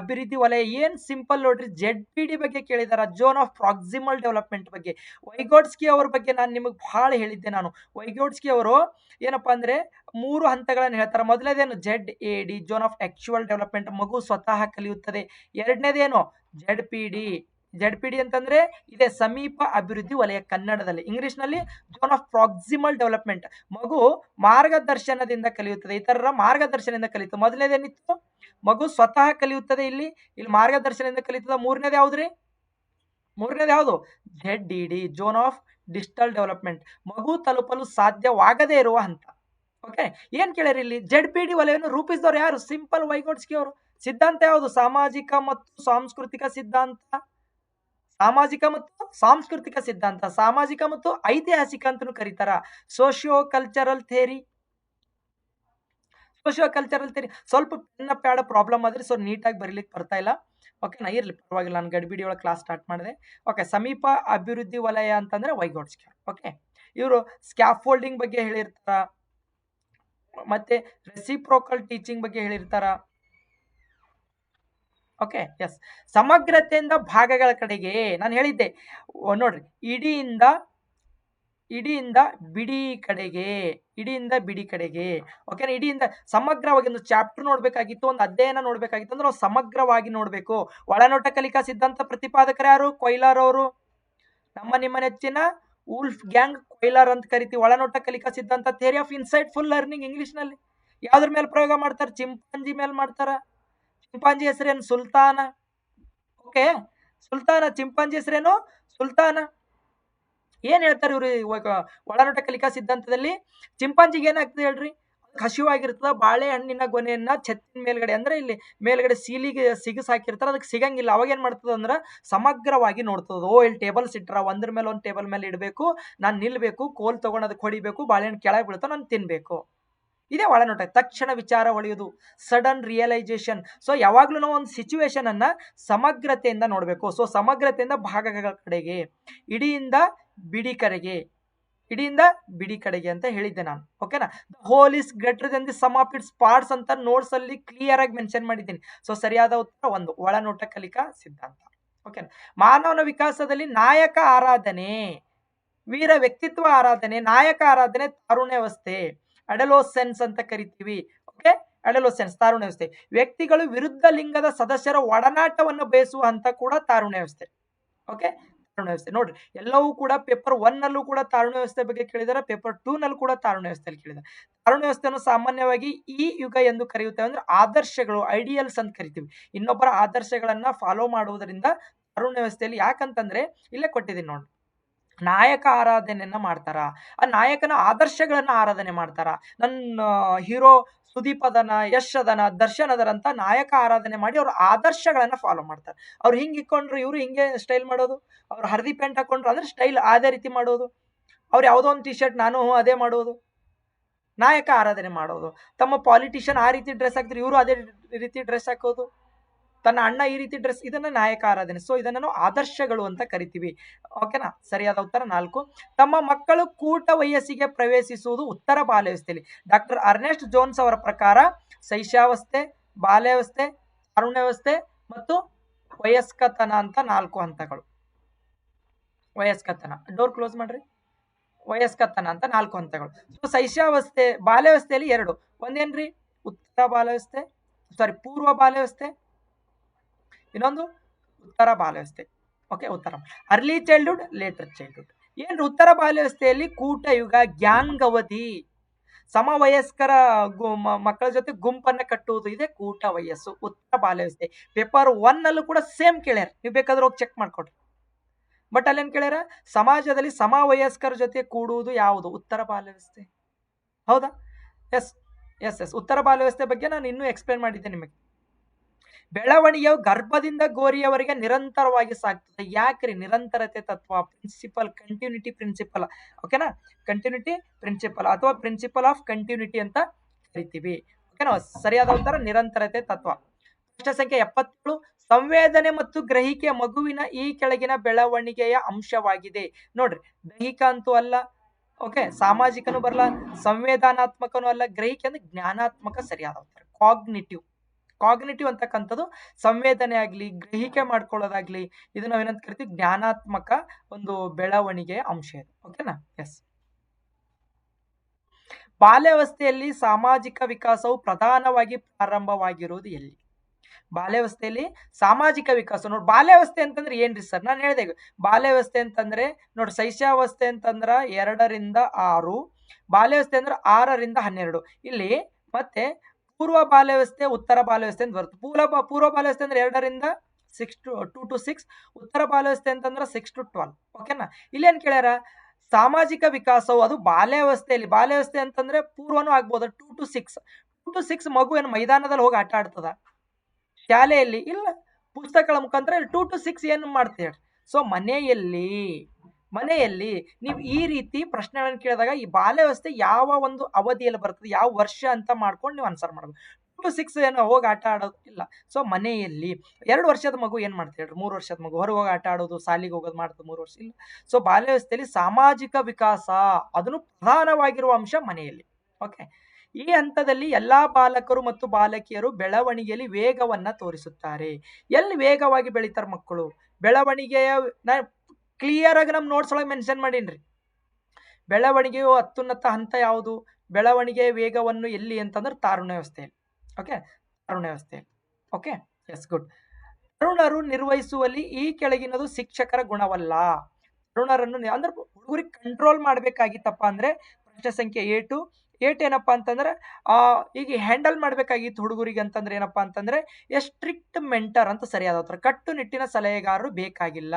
ಅಭಿವೃದ್ಧಿ ವಲಯ ಏನ್ ಸಿಂಪಲ್ ನೋಡ್ರಿ, ZPD ಬಗ್ಗೆ ಕೇಳಿದಾರ, ಝೋನ್ ಆಫ್ ಪ್ರಾಕ್ಸಿಮಲ್ ಡೆವಲಪ್ಮೆಂಟ್ ಬಗ್ಗೆ. ವೈಗೋಟ್ಸ್ಕಿ ಅವ್ರ ಬಗ್ಗೆ ನಾನು ನಿಮಗೆ ಬಹಳ ಹೇಳಿದ್ದೆ. ನಾನು ವೈಗೋಟ್ಸ್ಕಿ ಅವರು ಏನಪ್ಪಾ ಅಂದ್ರೆ 3 ಹಂತಗಳನ್ನು ಹೇಳ್ತಾರೆ. ಮೊದಲನೇದೇನು ZAD, zone of actual development, ಮಗು ಸ್ವತಃ ಕಲಿಯುತ್ತದೆ. ಎರಡನೇದೇನು ZPD ಅಂತಂದ್ರೆ ಇದೆ ಸಮೀಪ ಅಭಿವೃದ್ಧಿ ವಲಯ, ಕನ್ನಡದಲ್ಲಿ. ಇಂಗ್ಲಿಷ್ ನಲ್ಲಿ ಝೋನ್ ಆಫ್ ಪ್ರಾಕ್ಸಿಮಲ್ ಡೆವಲಪ್ಮೆಂಟ್, ಮಗು ಮಾರ್ಗದರ್ಶನದಿಂದ ಕಲಿಯುತ್ತದೆ, ಇತರರ ಮಾರ್ಗದರ್ಶನದಿಂದ ಕಲಿಯುತ್ತದೆ. ಮೊದಲನೇದೇನಿತ್ತು, ಮಗು ಸ್ವತಃ ಕಲಿಯುತ್ತದೆ, ಇಲ್ಲಿ ಮಾರ್ಗದರ್ಶನದಿಂದ ಕಲಿಯುತ್ತದೆ. ಮೂರನೇದು ಯಾವ್ದ್ರಿ, ಮೂರನೇದು ಯಾವುದು, ZDD, zone of digital development, ಮಗು ತಲುಪಲು ಸಾಧ್ಯವಾಗದೇ ಇರುವ ಹಂತ. ಓಕೆ, ಏನ್ ಕೇಳ್ಯಾರ ಇಲ್ಲಿ, ZPD ವಲಯವನ್ನು ರೂಪಿಸಿದವರು ಯಾರು, ಸಿಂಪಲ್ ವೈಗೋಟ್ಸ್ಕಿ ಅವರು. ಸಿದ್ಧಾಂತ ಯಾವುದು, ಸಾಮಾಜಿಕ ಮತ್ತು ಸಾಂಸ್ಕೃತಿಕ ಸಿದ್ಧಾಂತ, ಸಾಮಾಜಿಕ ಮತ್ತು ಸಾಂಸ್ಕೃತಿಕ ಸಿದ್ಧಾಂತ, ಸಾಮಾಜಿಕ ಮತ್ತು ಐತಿಹಾಸಿಕ ಅಂತಲೂ ಕರೀತಾರ. ಸೋಶಿಯೋ ಕಲ್ಚರಲ್ ಥಿಯರಿ, ಸ್ವಲ್ಪ ಪೆನ್ನ ಪ್ಯಾಡ ಪ್ರಾಬ್ಲಮ್ ಆದ್ರೆ ಸೊ ನೀಟಾಗಿ ಬರೀಲಿಕ್ಕೆ ಬರ್ತಾ ಇಲ್ಲ. ಓಕೆನಾ, ಇರ್ಲಿ ಪರವಾಗಿಲ್ಲ, ನಾನು ಗಡಿಬಿಡಿ ಒಳಗೆ ಕ್ಲಾಸ್ ಸ್ಟಾರ್ಟ್ ಮಾಡಿದೆ. ಓಕೆ, ಸಮೀಪ ಅಭಿವೃದ್ಧಿ ವಲಯ ಅಂತಂದ್ರೆ ವೈಗೋಟ್ಸ್ಕಿ. ಓಕೆ, ಇವರು ಸ್ಕ್ಯಾಫೋಲ್ಡಿಂಗ್ ಬಗ್ಗೆ ಹೇಳಿರ್ತಾರ, ಮತ್ತೆ ರೆಸಿಪ್ರೋಕಲ್ ಟೀಚಿಂಗ್ ಬಗ್ಗೆ ಹೇಳಿರ್ತಾರ. Okay, S. ಸಮಗ್ರತೆಯಿಂದ ಭಾಗಗಳ ಕಡೆಗೆ ನಾನು ಹೇಳಿದ್ದೆ ನೋಡ್ರಿ, ಇಡಿಯಿಂದ ಬಿಡಿ ಕಡೆಗೆ. ಓಕೆ, ಇಡಿಯಿಂದ ಸಮಗ್ರವಾಗಿ ಒಂದು ಚಾಪ್ಟರ್ ನೋಡ್ಬೇಕಾಗಿತ್ತು, ಒಂದು ಅಧ್ಯಯನ ನೋಡ್ಬೇಕಾಗಿತ್ತು ಅಂದ್ರೆ ನಾವು ಸಮಗ್ರವಾಗಿ ನೋಡ್ಬೇಕು. ಒಳನೋಟ ಕಲಿಕಾ ಸಿದ್ಧಾಂತ ಪ್ರತಿಪಾದಕರು ಯಾರು, ಕೊಯ್ಲಾರ್ ಅವರು. ನಿಮ್ಮ ನೆಚ್ಚಿನ ವುಲ್ಫ್ ಗ್ಯಾಂಗ್ ಕೊಯ್ಲಾರ್ ಅಂತ ಕರಿತೀವಿ. ಒಳನೋಟ ಕಲಿಕಾ ಸಿದ್ಧಾಂತ, theory of insight full learning, English ನಲ್ಲಿ ಯಾವ್ದ್ರ ಮೇಲೆ ಪ್ರಯೋಗ ಮಾಡ್ತಾರೆ, ಚಿಂಪಾಂಜಿ ಮೇಲೆ ಮಾಡ್ತಾರ. ಚಿಂಪಾಂಜಿ ಹೆಸರೇನು, ಸುಲ್ತಾನ. ಓಕೆ, ಸುಲ್ತಾನ, ಚಿಂಪಾಂಜಿ ಹೆಸರೇನು ಸುಲ್ತಾನ. ಏನ್ ಹೇಳ್ತಾರೆ ಇವ್ರು ಒಳನೋಟ ಕಲಿಕಾ ಸಿದ್ಧಾಂತದಲ್ಲಿ, ಚಿಂಪಾಂಜಿಗೆ ಏನಾಗ್ತದೆ ಹೇಳ್ರಿ, ಹಸಿವಾಗಿರ್ತದ, ಬಾಳೆಹಣ್ಣಿನ ಗೊನೆಯನ್ನ ಛತ್ತಿನ ಮೇಲ್ಗಡೆ ಅಂದ್ರೆ ಇಲ್ಲಿ ಮೇಲ್ಗಡೆ ಸೀಲಿಗೆ ಸಿಗಸ್ ಹಾಕಿರ್ತಾರ, ಅದಕ್ಕೆ ಸಿಗಂಗಿಲ್ಲ. ಅವಾಗ ಏನ್ ಮಾಡ್ತದ ಅಂದ್ರ ಸಮಗ್ರವಾಗಿ ನೋಡ್ತದ. ಇಲ್ಲಿ ಟೇಬಲ್ಸ್ ಇಟ್ರ, ಒಂದ್ರ ಮೇಲೆ ಒಂದು ಟೇಬಲ್ ಮೇಲೆ ಇಡಬೇಕು, ನಾನು ನಿಲ್ಬೇಕು, ಕೋಲ್ ತಗೊಂಡು ಅದಕ್ಕೆ ಹೊಡಿಬೇಕು, ಬಾಳೆಹಣ್ಣು ಕೆಳಗೆ ಬೀಳ್ತಾವ, ನಾನು ತಿನ್ಬೇಕು. ಇದೇ ಒಳನೋಟ. ತಕ್ಷಣ ವಿಚಾರ ಹೊಳೆಯುವುದು, ಸಡನ್ ರಿಯಲೈಸೇಷನ್. ಸೊ ಯಾವಾಗ್ಲೂ ನಾವು ಒಂದು ಸಿಚುವೇಶನ್ ಅನ್ನ ಸಮಗ್ರತೆಯಿಂದ ನೋಡ್ಬೇಕು. ಸೊ ಸಮಗ್ರತೆಯಿಂದ ಭಾಗಗಳ ಕಡೆಗೆ, ಇಡಿಯಿಂದ ಬಿಡಿ ಕಡೆಗೆ ಅಂತ ಹೇಳಿದ್ದೆ ನಾನು. ಓಕೆನಾ. The whole is greater than the sum of its parts ಅಂತ ನೋಟ್ಸ್ ಅಲ್ಲಿ ಕ್ಲಿಯರ್ ಆಗಿ ಮೆನ್ಷನ್ ಮಾಡಿದ್ದೀನಿ. ಸೊ ಸರಿಯಾದ ಉತ್ತರ 1, ಒಳನೋಟ ಕಲಿಕಾ ಸಿದ್ಧಾಂತ. ಓಕೆನಾ. ಮಾನವನ ವಿಕಾಸದಲ್ಲಿ ನಾಯಕ ಆರಾಧನೆ, ವೀರ ವ್ಯಕ್ತಿತ್ವ ಆರಾಧನೆ, ನಾಯಕ ಆರಾಧನೆ, ತಾರುಣ್ಯಾವಸ್ಥೆ, ಅಡಲೋಸೆನ್ಸ್ ಅಂತ ಕರಿತೀವಿ. ಓಕೆ, ಅಡಲೋಸೆನ್ಸ್ ತಾರುಣ್ಯಾವಸ್ಥೆ. ವ್ಯಕ್ತಿಗಳು ವಿರುದ್ಧ ಲಿಂಗದ ಸದಸ್ಯರ ಒಡನಾಟವನ್ನು ಬಯಸುವ ಹಂತ ಕೂಡ ತಾರುಣ್ಯಾವಸ್ಥೆ. ಓಕೆ, ತಾರುಣ್ಯಾವಸ್ಥೆ ನೋಡ್ರಿ, ಎಲ್ಲವೂ ಕೂಡ ಪೇಪರ್ 1 ನಲ್ಲೂ ಕೂಡ ತಾರುಣ್ಯಾವಸ್ಥೆ ಬಗ್ಗೆ ಕೇಳಿದಾರೆ, ಪೇಪರ್ 2 ನಲ್ಲಿ ಕೂಡ ತಾರುಣ್ಯಾವಸ್ಥೆಯಲ್ಲಿ ಕೇಳಿದ್ದಾರೆ. ತಾರುಣ್ಯಾವಸ್ಥೆಯನ್ನು ಸಾಮಾನ್ಯವಾಗಿ ಈ ಯುಗ ಎಂದು ಕರೆಯುತ್ತೇವೆ, ಅಂದ್ರೆ ಆದರ್ಶಗಳು, ಐಡಿಯಲ್ಸ್ ಅಂತ ಕರಿತೀವಿ. ಇನ್ನೊಬ್ಬರ ಆದರ್ಶಗಳನ್ನ ಫಾಲೋ ಮಾಡುವುದರಿಂದ ತಾರುಣ್ಯಾವಸ್ಥೆಯಲ್ಲಿ. ಯಾಕಂತಂದ್ರೆ ಇಲ್ಲೇ ಕೊಟ್ಟಿದ್ದೀನಿ ನೋಡಿ, ನಾಯಕ ಆರಾಧನೆಯನ್ನ ಮಾಡ್ತಾರ, ಆ ನಾಯಕನ ಆದರ್ಶಗಳನ್ನ ಆರಾಧನೆ ಮಾಡ್ತಾರ. ನನ್ನ ಹೀರೋ ಸುದೀಪ್ ಅದನ, ಯಶ್ ಅದನ, ದರ್ಶನ್ ಅದರಂತ ನಾಯಕ ಆರಾಧನೆ ಮಾಡಿ ಅವ್ರ ಆದರ್ಶಗಳನ್ನ ಫಾಲೋ ಮಾಡ್ತಾರೆ. ಅವ್ರು ಹಿಂಗ್ ಇಕ್ಕೊಂಡ್ರು ಇವ್ರು ಹಿಂಗೆ ಸ್ಟೈಲ್ ಮಾಡೋದು, ಅವ್ರು ಹಳದಿ ಪ್ಯಾಂಟ್ ಹಾಕೊಂಡ್ರು ಅಂದ್ರೆ ಸ್ಟೈಲ್ ಅದೇ ರೀತಿ ಮಾಡೋದು, ಅವ್ರು ಯಾವುದೋ ಒಂದು ಟಿ ಶರ್ಟ್ ನಾನು ಅದೇ ಮಾಡೋದು, ನಾಯಕ ಆರಾಧನೆ ಮಾಡೋದು. ತಮ್ಮ ಪಾಲಿಟಿಷಿಯನ್ ಆ ರೀತಿ ಡ್ರೆಸ್ ಹಾಕ್ತಾರೆ, ಇವರು ಅದೇ ರೀತಿ ಡ್ರೆಸ್ ಹಾಕೋದು, ತನ್ನ ಅಣ್ಣ ಈ ರೀತಿ ಡ್ರೆಸ್, ಇದನ್ನ ನಾಯಕ ಆರಾಧನೆ. ಸೊ ಇದನ್ನ ನಾವು ಆದರ್ಶಗಳು ಅಂತ ಕರಿತೀವಿ. ಓಕೆನಾ. ಸರಿಯಾದ ಉತ್ತರ 4. ತಮ್ಮ ಮಕ್ಕಳು ಕೂಟ ವಯಸ್ಸಿಗೆ ಪ್ರವೇಶಿಸುವುದು ಉತ್ತರ ಬಾಲ್ಯಾವಸ್ಥೆಯಲ್ಲಿ. ಡಾಕ್ಟರ್ ಅರ್ನೆಸ್ಟ್ ಜೋನ್ಸ್ ಅವರ ಪ್ರಕಾರ ಶೈಶಾವಸ್ಥೆ, ಬಾಲ್ಯಾವಸ್ಥೆ, ತಾರುಣ್ಯಾವಸ್ಥೆ ಮತ್ತು ವಯಸ್ಕತನ ಅಂತ 4 ಹಂತಗಳು. ವಯಸ್ಕತನ, ಡೋರ್ ಕ್ಲೋಸ್ ಮಾಡ್ರಿ. ವಯಸ್ಕತನ ಅಂತ 4 ಹಂತಗಳು. ಸೊ ಶೈಶಾವಸ್ಥೆ, ಬಾಲ್ಯಾವಸ್ಥೆಯಲ್ಲಿ 2. ಒಂದೇನ್ರಿ, ಉತ್ತರ ಬಾಲ್ಯಾವಸ್ಥೆ, ಪೂರ್ವ ಬಾಲ್ಯಾವಸ್ಥೆ, ಇನ್ನೊಂದು ಉತ್ತರ ಬಾಲ್ಯಾವಸ್ಥೆ. ಓಕೆ, ಉತ್ತರ ಅರ್ಲಿ ಚೈಲ್ಡ್ಹುಡ್, ಲೇಟರ್ ಚೈಲ್ಡ್ಹುಡ್. ಏನ್ರಿ, ಉತ್ತರ ಬಾಲ್ಯಾವಸ್ಥೆಯಲ್ಲಿ ಕೂಟ ಯುಗ, ಗ್ಯಾಂಗ್ ಅವಧಿ, ಸಮವಯಸ್ಕರ ಮಕ್ಕಳ ಜೊತೆ ಗುಂಪನ್ನ ಕಟ್ಟುವುದು, ಇದೆ ಕೂಟ ವಯಸ್ಸು, ಉತ್ತರ ಬಾಲ್ಯಾವಸ್ಥೆ. ಪೇಪರ್ 1 ನಲ್ಲೂ ಕೂಡ ಸೇಮ್ ಕೇಳ್ಯಾರ, ನೀವು ಬೇಕಾದ್ರೆ ಹೋಗಿ ಚೆಕ್ ಮಾಡ್ಕೊಡ್ರಿ. ಬಟ್ ಅಲ್ಲೇನ್ ಕೇಳ್ಯಾರ, ಸಮಾಜದಲ್ಲಿ ಸಮವಯಸ್ಕರ ಜೊತೆ ಕೂಡುವುದು ಯಾವುದು, ಉತ್ತರ ಬಾಲ್ಯಾವಸ್ಥೆ. ಹೌದಾ. ಎಸ್ ಉತ್ತರ ಬಾಲ್ಯಾವಸ್ಥೆ ಬಗ್ಗೆ ನಾನು ಇನ್ನೂ ಎಕ್ಸ್ಪ್ಲೇನ್ ಮಾಡಿದ್ದೆ ನಿಮಗೆ. ಬೆಳವಣಿಗೆಯು ಗರ್ಭದಿಂದ ಗೋರಿಯವರೆಗೆ ನಿರಂತರವಾಗಿ ಸಾಗ್ತದೆ. ಯಾಕ್ರಿ, ನಿರಂತರತೆ ತತ್ವ, ಪ್ರಿನ್ಸಿಪಲ್, ಕಂಟಿನ್ಯೂಟಿ ಪ್ರಿನ್ಸಿಪಲ್. ಓಕೆನಾ, ಕಂಟಿನ್ಯೂಟಿ ಪ್ರಿನ್ಸಿಪಲ್ ಅಥವಾ ಪ್ರಿನ್ಸಿಪಲ್ ಆಫ್ ಕಂಟಿನ್ಯೂಟಿ ಅಂತ ಕರಿತೀವಿ. ಓಕೆನಾ. ಸರಿಯಾದ ಉತ್ತರ ನಿರಂತರತೆ ತತ್ವ. ಪ್ರಶ್ನೆ ಸಂಖ್ಯೆ 77. ಸಂವೇದನೆ ಮತ್ತು ಗ್ರಹಿಕೆ ಮಗುವಿನ ಈ ಕೆಳಗಿನ ಬೆಳವಣಿಗೆಯ ಅಂಶವಾಗಿದೆ. ನೋಡ್ರಿ, ದೈಹಿಕ ಅಂತೂ ಅಲ್ಲ, ಓಕೆ, ಸಾಮಾಜಿಕನು ಬರಲ್ಲ, ಸಂವೇದನಾತ್ಮಕನೂ ಅಲ್ಲ, ಗ್ರಹಿಕೆ ಅಂದ್ರೆ ಜ್ಞಾನಾತ್ಮಕ ಸರಿಯಾದ ಉತ್ತರ. ಕಾಗ್ನಿಟಿವ್ ಅಂತಕ್ಕಂಥದ್ದು ಸಂವೇದನೆ ಆಗ್ಲಿ, ಗ್ರಹಿಕೆ ಮಾಡ್ಕೊಳ್ಳೋದಾಗ್ಲಿ, ಇದು ನಾವೇನಂತ ಕರಿತೀವಿ, ಜ್ಞಾನಾತ್ಮಕ ಒಂದು ಬೆಳವಣಿಗೆಯ ಅಂಶ ಇದು. ಓಕೆನಾ? ಎಸ್. ಬಾಲ್ಯಾವಸ್ಥೆಯಲ್ಲಿ ಸಾಮಾಜಿಕ ವಿಕಾಸವು ಪ್ರಧಾನವಾಗಿ ಪ್ರಾರಂಭವಾಗಿರುವುದು ಎಲ್ಲಿ? ಬಾಲ್ಯಾವಸ್ಥೆಯಲ್ಲಿ ಸಾಮಾಜಿಕ ವಿಕಾಸ. ನೋಡಿ, ಬಾಲ್ಯಾವಸ್ಥೆ ಅಂತಂದ್ರೆ ಏನ್ರಿ ಸರ್? ನಾನು ಹೇಳಿದೆ, ಬಾಲ್ಯಾವಸ್ಥೆ ಅಂತಂದ್ರೆ ನೋಡಿ, ಶೈಶಾವಸ್ಥೆ ಅಂತಂದ್ರ 2 ರಿಂದ 6, ಬಾಲ್ಯಾವಸ್ಥೆ ಅಂದ್ರೆ 6 ರಿಂದ 12. ಇಲ್ಲಿ ಮತ್ತೆ ಪೂರ್ವ ಬಾಲ್ಯಾವಸ್ಥೆ, ಉತ್ತರ ಬಾಲ್ಯಾವಸ್ಥೆ ಅಂತ ಬರುತ್ತೆ. ಪೂರ್ವ ಬಾಲ್ಯಾವಸ್ಥೆ ಅಂದ್ರೆ 2 ರಿಂದ 2 to 6, ಉತ್ತರ ಬಾಲ್ಯಾವಸ್ಥೆ ಅಂತಂದ್ರೆ 6 to 12. ಓಕೆನಾ? ಇಲ್ಲಿ ಏನ್ ಕೇಳ್ಯಾರ? ಸಾಮಾಜಿಕ ವಿಕಾಸವು ಅದು ಬಾಲ್ಯಾವಸ್ಥೆಯಲ್ಲಿ. ಬಾಲ್ಯಾವಸ್ಥೆ ಅಂತಂದ್ರೆ ಪೂರ್ವನೂ ಆಗ್ಬೋದು, 2 to 6 ಮಗು ಏನು ಮೈದಾನದಲ್ಲಿ ಹೋಗಿ ಆಟ ಆಡ್ತದ? ಶಾಲೆಯಲ್ಲಿ ಇಲ್ಲ, ಪುಸ್ತಕಗಳ ಮುಖಾಂತರ 2 to 6 ಏನು ಮಾಡ್ತೀರಿ? ಸೊ ಮನೆಯಲ್ಲಿ ನೀವು ಈ ರೀತಿ ಪ್ರಶ್ನೆಗಳನ್ನು ಕೇಳಿದಾಗ ಈ ಬಾಲ್ಯಾವಸ್ಥೆ ಯಾವ ಒಂದು ಅವಧಿಯಲ್ಲಿ ಬರ್ತದೆ, ಯಾವ ವರ್ಷ ಅಂತ ಮಾಡ್ಕೊಂಡು ನೀವು ಆನ್ಸರ್ ಮಾಡಬೇಕು. 2 to 6 ಏನು ಹೋಗಿ ಆಟ ಆಡೋದು ಇಲ್ಲ. ಸೊ ಮನೆಯಲ್ಲಿ 2 ವರ್ಷದ ಮಗು ಏನ್ ಮಾಡ್ತೀರಿ? 3 ವರ್ಷದ ಮಗು ಹೊರಗೆ ಹೋಗಿ ಆಟ ಆಡೋದು, ಶಾಲೆಗೆ ಹೋಗೋದು ಮಾಡ್ತದೆ 3 ವರ್ಷ ಇಲ್ಲ. ಸೊ ಬಾಲ್ಯಾವಸ್ಥೆಯಲ್ಲಿ ಸಾಮಾಜಿಕ ವಿಕಾಸ ಅದನ್ನು ಪ್ರಧಾನವಾಗಿರುವ ಅಂಶ ಮನೆಯಲ್ಲಿ. ಓಕೆ, ಈ ಹಂತದಲ್ಲಿ ಎಲ್ಲಾ ಬಾಲಕರು ಮತ್ತು ಬಾಲಕಿಯರು ಬೆಳವಣಿಗೆಯಲ್ಲಿ ವೇಗವನ್ನ ತೋರಿಸುತ್ತಾರೆ. ಎಲ್ಲಿ ವೇಗವಾಗಿ ಬೆಳೀತಾರ ಮಕ್ಕಳು? ಬೆಳವಣಿಗೆಯ ಕ್ಲಿಯರ್ ಆಗಿ ನಮ್ಮ ನೋಟ್ಸ್ ಒಳಗೆ ಮೆನ್ಷನ್ ಮಾಡೀನ್ರಿ. ಬೆಳವಣಿಗೆಯು ಅತ್ಯುನ್ನತ ಹಂತ ಯಾವುದು? ಬೆಳವಣಿಗೆಯ ವೇಗವನ್ನು ಎಲ್ಲಿ ಅಂತಂದ್ರೆ ತಾರುಣ್ಯಾವಸ್ಥೆಯಲ್ಲಿ. ಓಕೆ, ತಾರುಣ್ಯಾವಸ್ಥೆಯಲ್ಲಿ. Okay, yes, good. ತರುಣರು ನಿರ್ವಹಿಸುವಲ್ಲಿ ಈ ಕೆಳಗಿನದು ಶಿಕ್ಷಕರ ಗುಣವಲ್ಲ. ತರುಣರನ್ನು ಅಂದ್ರೆ ಹುಡುಗರಿಗೆ ಕಂಟ್ರೋಲ್ ಮಾಡ್ಬೇಕಾಗಿತ್ತಪ್ಪ ಅಂದ್ರೆ ಪ್ರಶ್ನೆ ಸಂಖ್ಯೆ 8 ಏನಪ್ಪಾ ಅಂತಂದ್ರೆ ಈಗ ಹ್ಯಾಂಡಲ್ ಮಾಡ್ಬೇಕಾಗಿತ್ತು ಹುಡುಗರಿಗೆ ಅಂತಂದ್ರೆ ಏನಪ್ಪಾ ಅಂತಂದ್ರೆ ಸ್ಟ್ರಿಕ್ಟ್ ಮೆಂಟರ್ ಅಂತ ಸರಿಯಾದ ಉತ್ತರ. ಕಟ್ಟುನಿಟ್ಟಿನ ಸಲಹೆಗಾರರು ಬೇಕಾಗಿಲ್ಲ.